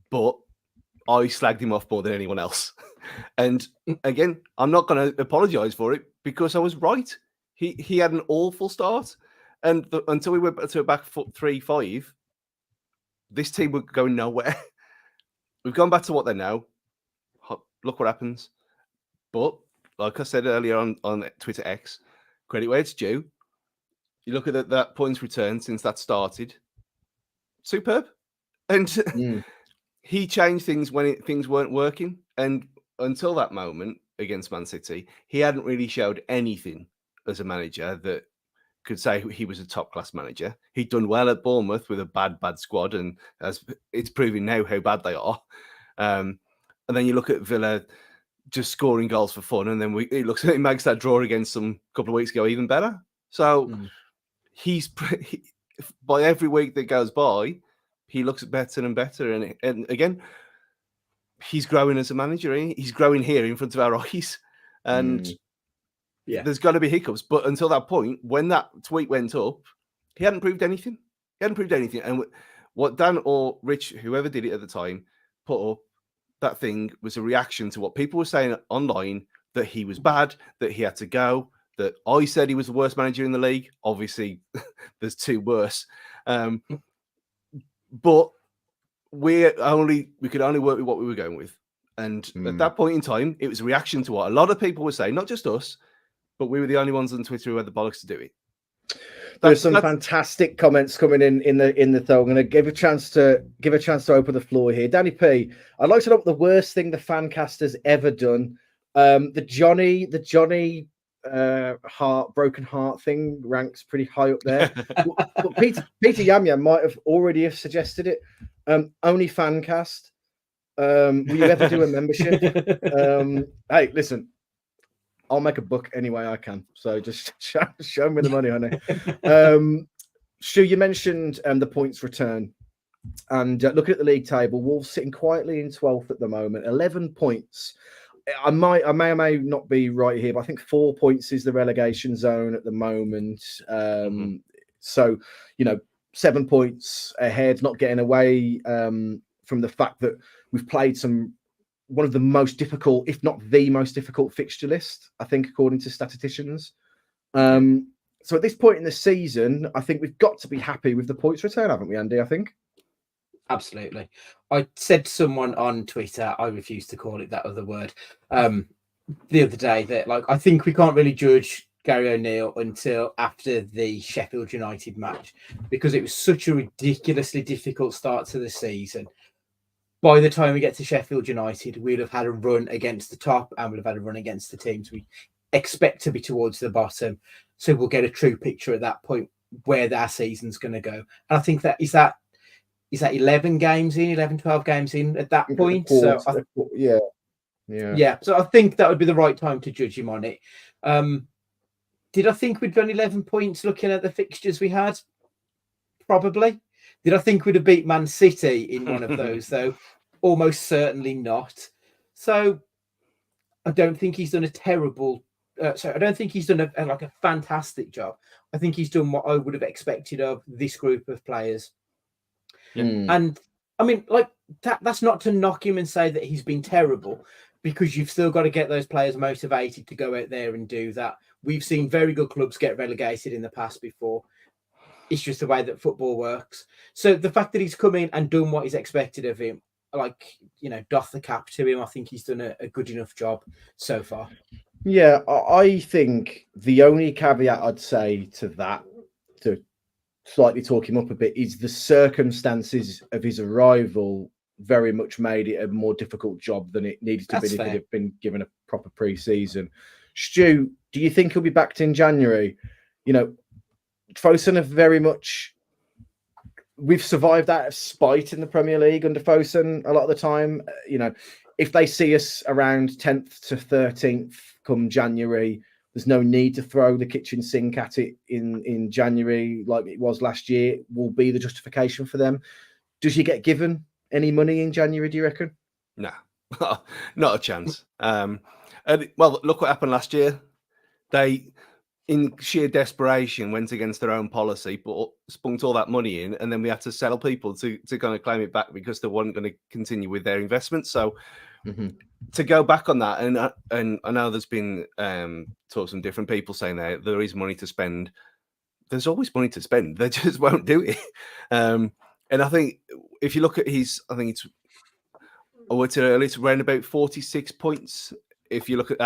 but I slagged him off more than anyone else. And again, I'm not going to apologise for it because I was right. He had an awful start, and until we went to a back 3-5, this team were going nowhere. We've gone back to what they're now. Look what happens. But like I said earlier on Twitter X, credit where it's due. You look at that points return since that started. Superb. And he changed things when things weren't working. And until that moment against Man City, he hadn't really showed anything as a manager that could say he was a top-class manager. He'd done well at Bournemouth with a bad squad, and as it's proving now how bad they are. And then you look at Villa just scoring goals for fun, and then it makes that draw against them a couple of weeks ago even better. So he's by every week that goes by, he looks better and better. And again, he's growing as a manager. He's growing here in front of our eyes. And there's got to be hiccups. But until that point, when that tweet went up, he hadn't proved anything. And what Dan or Rich, whoever did it at the time, put up, that thing was a reaction to what people were saying online, that he was bad, that he had to go, that I said he was the worst manager in the league. Obviously, there's two worse. But we could only work with what we were going with. And at that point in time, it was a reaction to what a lot of people were saying, not just us, but we were the only ones on Twitter who had the bollocks to do it. There's some fantastic comments coming in the throw. I'm going to give a chance to open the floor here. Danny P, I'd like to know what the worst thing the Fancast has ever done. The Johnny broken heart thing ranks pretty high up there. But Peter Yamya might have already suggested it. Only Fancast. Will you ever do a membership? Hey, listen. I'll make a book any way I can. So just show me the money, honey. Stu, you mentioned the points return. And looking at the league table, Wolves sitting quietly in 12th at the moment, 11 points. I may or may not be right here, but I think 4 points is the relegation zone at the moment. So, 7 points ahead, not getting away from the fact that we've played one of the most difficult, if not the most difficult fixture list, I think, according to statisticians. So at this point in the season, I think we've got to be happy with the points return, haven't we, Andy? I think. Absolutely. I said to someone on Twitter, I refuse to call it that other word, the other day, that I think we can't really judge Gary O'Neill until after the Sheffield United match, because it was such a ridiculously difficult start to the season. By the time we get to Sheffield United, we'll have had a run against the top and we'll have had a run against the teams we expect to be towards the bottom. So we'll get a true picture at that point where our season's going to go. And I think that is 11 games in, 11, 12 games in at that point. So yeah. Yeah. So I think that would be the right time to judge him on it. Did I think we'd done 11 points looking at the fixtures we had? Probably. Did I think we'd have beat Man City in one of those, though? Almost certainly not. So I don't think he's done a terrible. I don't think he's done a fantastic job. I think he's done what I would have expected of this group of players. And I mean, like that's not to knock him and say that he's been terrible, because you've still got to get those players motivated to go out there and do that. We've seen very good clubs get relegated in the past before. It's just the way that football works. So the fact that he's come in and done what is expected of him, doff the cap to him. I think he's done a good enough job so far. Yeah, I think the only caveat I'd say to that, to slightly talk him up a bit, is the circumstances of his arrival very much made it a more difficult job than it needed to be if he'd have been given a proper pre-season. Stu, do you think he'll be back in January? Fosun have very much... We've survived out of spite in the Premier League under Fosun a lot of the time. If they see us around 10th to 13th come January, there's no need to throw the kitchen sink at it in January like it was last year. Will be the justification for them. Does he get given any money in January, do you reckon? No, not a chance. Well, look what happened last year. They, in sheer desperation, went against their own policy, but spunked all that money in, and then we had to sell people to kind of claim it back because they weren't going to continue with their investment. So to go back on that, and I know there's been talks from different people saying that there is money to spend. There's always money to spend. They just won't do it. And I think if you look at I would say earlier, it's around about 46 points. If you look at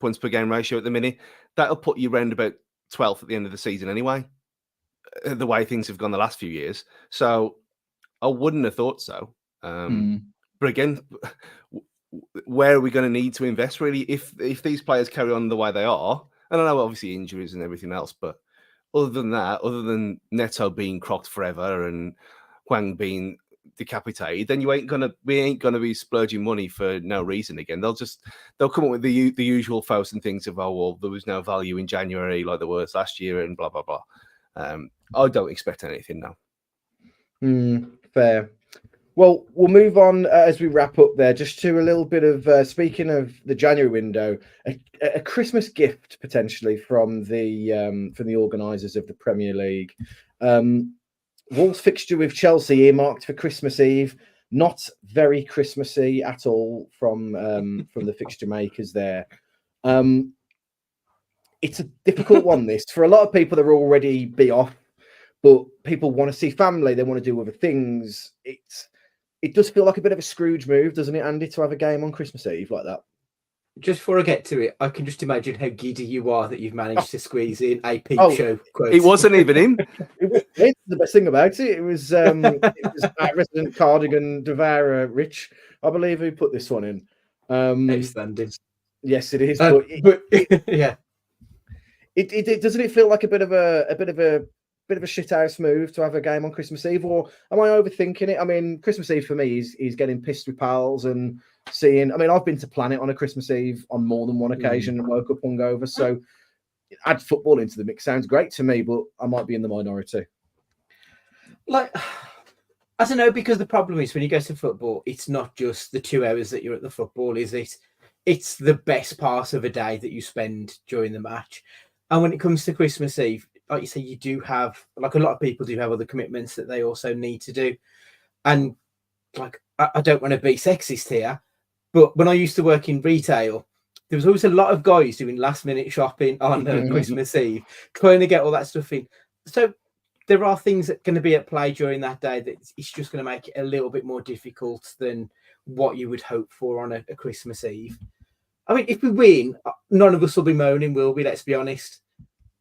points per game ratio at the minute, that'll put you around about 12th at the end of the season anyway, the way things have gone the last few years. So I wouldn't have thought so. But again, where are we going to need to invest really if these players carry on the way they are? And I know obviously injuries and everything else, but other than that, other than Neto being crocked forever and Hwang being decapitated, then we ain't gonna be splurging money for no reason again. They'll come up with the usual Fosun things of, oh well, there was no value in January like there was last year and blah blah blah. I don't expect anything now. Fair. Well, we'll move on as we wrap up there, just to a little bit of speaking of the January window, a Christmas gift potentially from the organisers of the Premier League. Wolves fixture with Chelsea earmarked for Christmas Eve. Not very Christmassy at all from the fixture makers there. It's a difficult one, this. For a lot of people, they're already be off, but people want to see family. They want to do other things. It does feel like a bit of a Scrooge move, doesn't it, Andy, to have a game on Christmas Eve like that? Just before I get to it, I can just imagine how giddy you are that you've managed to squeeze in a peep show quote. It wasn't even him. It's the best thing about it. It was our resident cardigan Devara Rich, I believe, who put this one in. Outstanding. Yes, it is. Yeah. It doesn't it feel like a bit of a shithouse move to have a game on Christmas Eve, or am I overthinking it? I mean, Christmas Eve for me is getting pissed with pals and seeing. I mean, I've been to Planet on a Christmas Eve on more than one occasion and woke up hungover. So add football into the mix sounds great to me, but I might be in the minority. Like, I don't know, because the problem is when you go to football, it's not just the 2 hours that you're at the football, is it? It's the best part of a day that you spend during the match. And when it comes to Christmas Eve, like you say, you do have, like a lot of people do have other commitments that they also need to do. And like, I don't want to be sexist here, but when I used to work in retail, there was always a lot of guys doing last minute shopping on Christmas Eve, trying to get all that stuff in. So there are things that are going to be at play during that day that it's just going to make it a little bit more difficult than what you would hope for on a Christmas Eve. I mean, if we win, none of us will be moaning, will we? Let's be honest.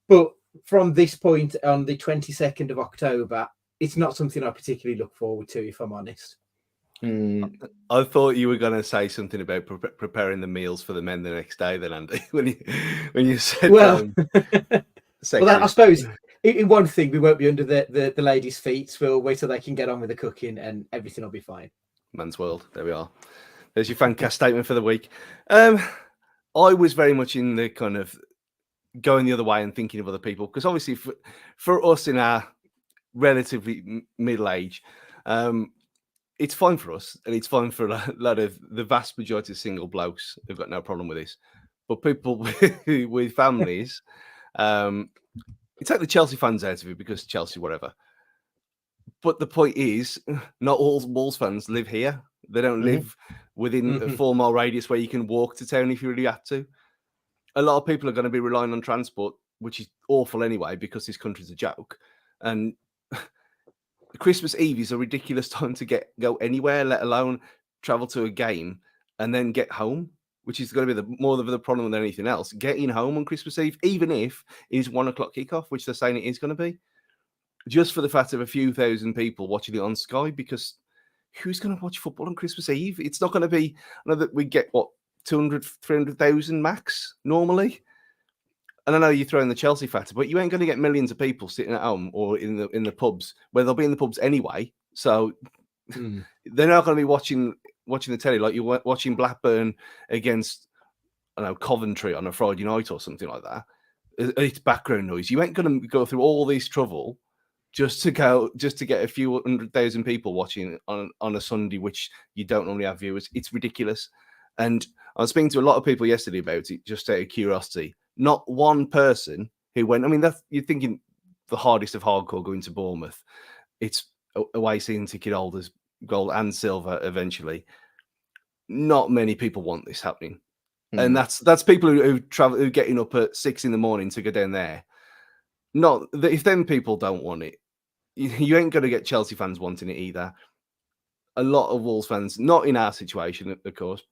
But from this point on the 22nd of October, it's not something I particularly look forward to, if I'm honest. I thought you were going to say something about preparing the meals for the men the next day, then, Andy, when you said, well, I suppose in one thing, we won't be under the ladies' feet. We'll wait till they can get on with the cooking and everything will be fine. Man's world. There we are. There's your fancast statement for the week. I was very much in the kind of going the other way and thinking of other people, because obviously for us in our relatively middle age, it's fine for us, and it's fine for a lot of the vast majority of single blokes who've got no problem with this. But people with families, you take the Chelsea fans out of it because Chelsea, whatever. But the point is, not all Wolves fans live here. They don't live within a 4-mile radius where you can walk to town if you really had to. A lot of people are going to be relying on transport, which is awful anyway, because this country's a joke. And Christmas Eve is a ridiculous time to go anywhere, let alone travel to a game and then get home, which is going to be more of the problem than anything else. Getting home on Christmas Eve, even if it is 1 o'clock kickoff, which they're saying it is going to be, just for the fact of a few thousand people watching it on Sky, because who's going to watch football on Christmas Eve? It's not going to be, I know that we get, what, 200, 300,000 max normally? And I know you're throwing the Chelsea factor, but you ain't going to get millions of people sitting at home or in the pubs, where they'll be in the pubs anyway. So they're not going to be watching the telly like you're watching Blackburn against, I don't know, Coventry on a Friday night or something like that. It's background noise. You ain't going to go through all this trouble just to get a few 100,000 people watching on a Sunday, which you don't normally have viewers. It's ridiculous. And I was speaking to a lot of people yesterday about it, just out of curiosity. Not one person who went. I mean, you're thinking the hardest of hardcore going to Bournemouth. It's away season ticket holders, gold and silver eventually. Not many people want this happening. And that's people who travel, who getting up at 6 a.m. to go down there. Not if them people don't want it, you ain't going to get Chelsea fans wanting it either. A lot of Wolves fans, not in our situation, of course,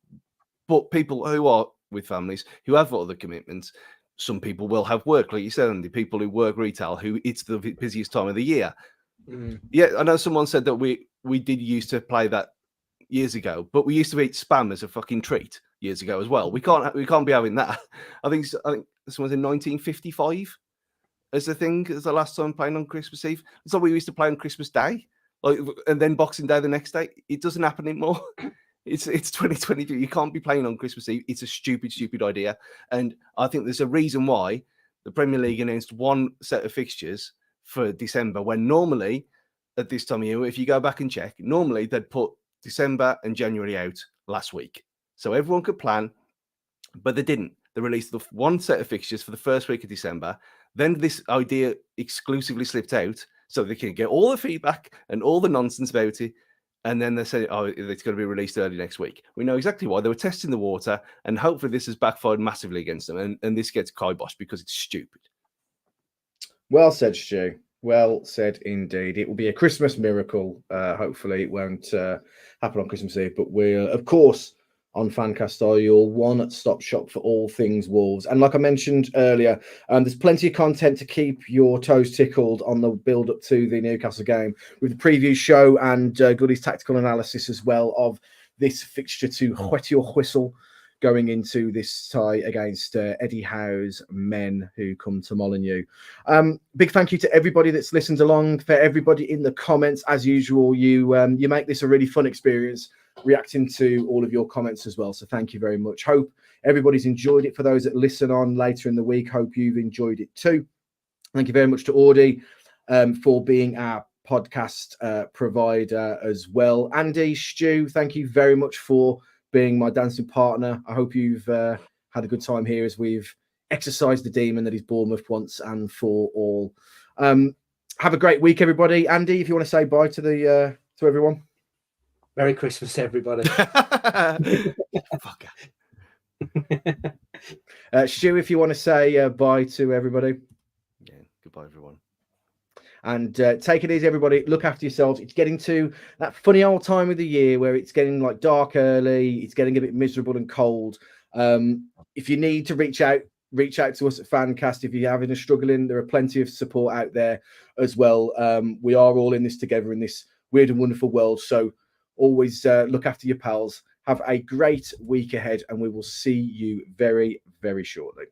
but people who are with families who have other commitments. Some people will have work, like you said, Andy. People who work retail, who it's the busiest time of the year. Yeah, I know someone said that we did used to play that years ago, but we used to eat spam as a fucking treat years ago as well. We can't be having that. I think someone said 1955 as the thing as the last time playing on Christmas Eve. It's like we used to play on Christmas Day, and then Boxing Day the next day. It doesn't happen anymore. It's 2022. You can't be playing on Christmas Eve. It's a stupid idea. And I think there's a reason why the Premier League announced one set of fixtures for December, when normally at this time of year, if you go back and check, normally they'd put December and January out last week, so everyone could plan, but they didn't. They released the one set of fixtures for the first week of December. Then this idea exclusively slipped out so they can get all the feedback and all the nonsense about it. And then they said, oh, it's going to be released early next week. We know exactly why. They were testing the water, and hopefully this has backfired massively against them. And this gets kiboshed because it's stupid. Well said, Stu. Well said indeed. It will be a Christmas miracle. Hopefully it won't happen on Christmas Eve. But we're, of course, on Fancast are your one-stop shop for all things Wolves. And like I mentioned earlier, there's plenty of content to keep your toes tickled on the build-up to the Newcastle game, with the preview show and Goody's tactical analysis as well of this fixture to whet your whistle going into this tie against Eddie Howe's men who come to Molineux. Big thank you to everybody that's listened along, for everybody in the comments. As usual, you make this a really fun experience, reacting to all of your comments as well. So thank you very much. Hope everybody's enjoyed it. For those that listen on later in the week, hope you've enjoyed it too. Thank you very much to Audie for being our podcast provider as well. Andy, Stu, thank you very much for being my dancing partner. I hope you've had a good time here as we've exercised the demon that is Bournemouth once and for all. Have a great week, everybody. Andy, if you want to say bye to the to everyone. Merry Christmas, everybody. Stu, if you want to say bye to everybody. Yeah, goodbye, everyone. And take it easy, everybody. Look after yourselves. It's getting to that funny old time of the year where it's getting like dark early. It's getting a bit miserable and cold. If you need to reach out to us at Fancast. If you're having a struggling, there are plenty of support out there as well. We are all in this together in this weird and wonderful world. So always look after your pals. Have a great week ahead, and we will see you very, very shortly.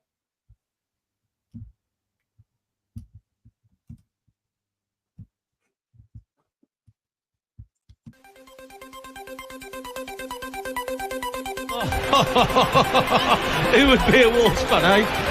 Who would be a Wolves fan, eh?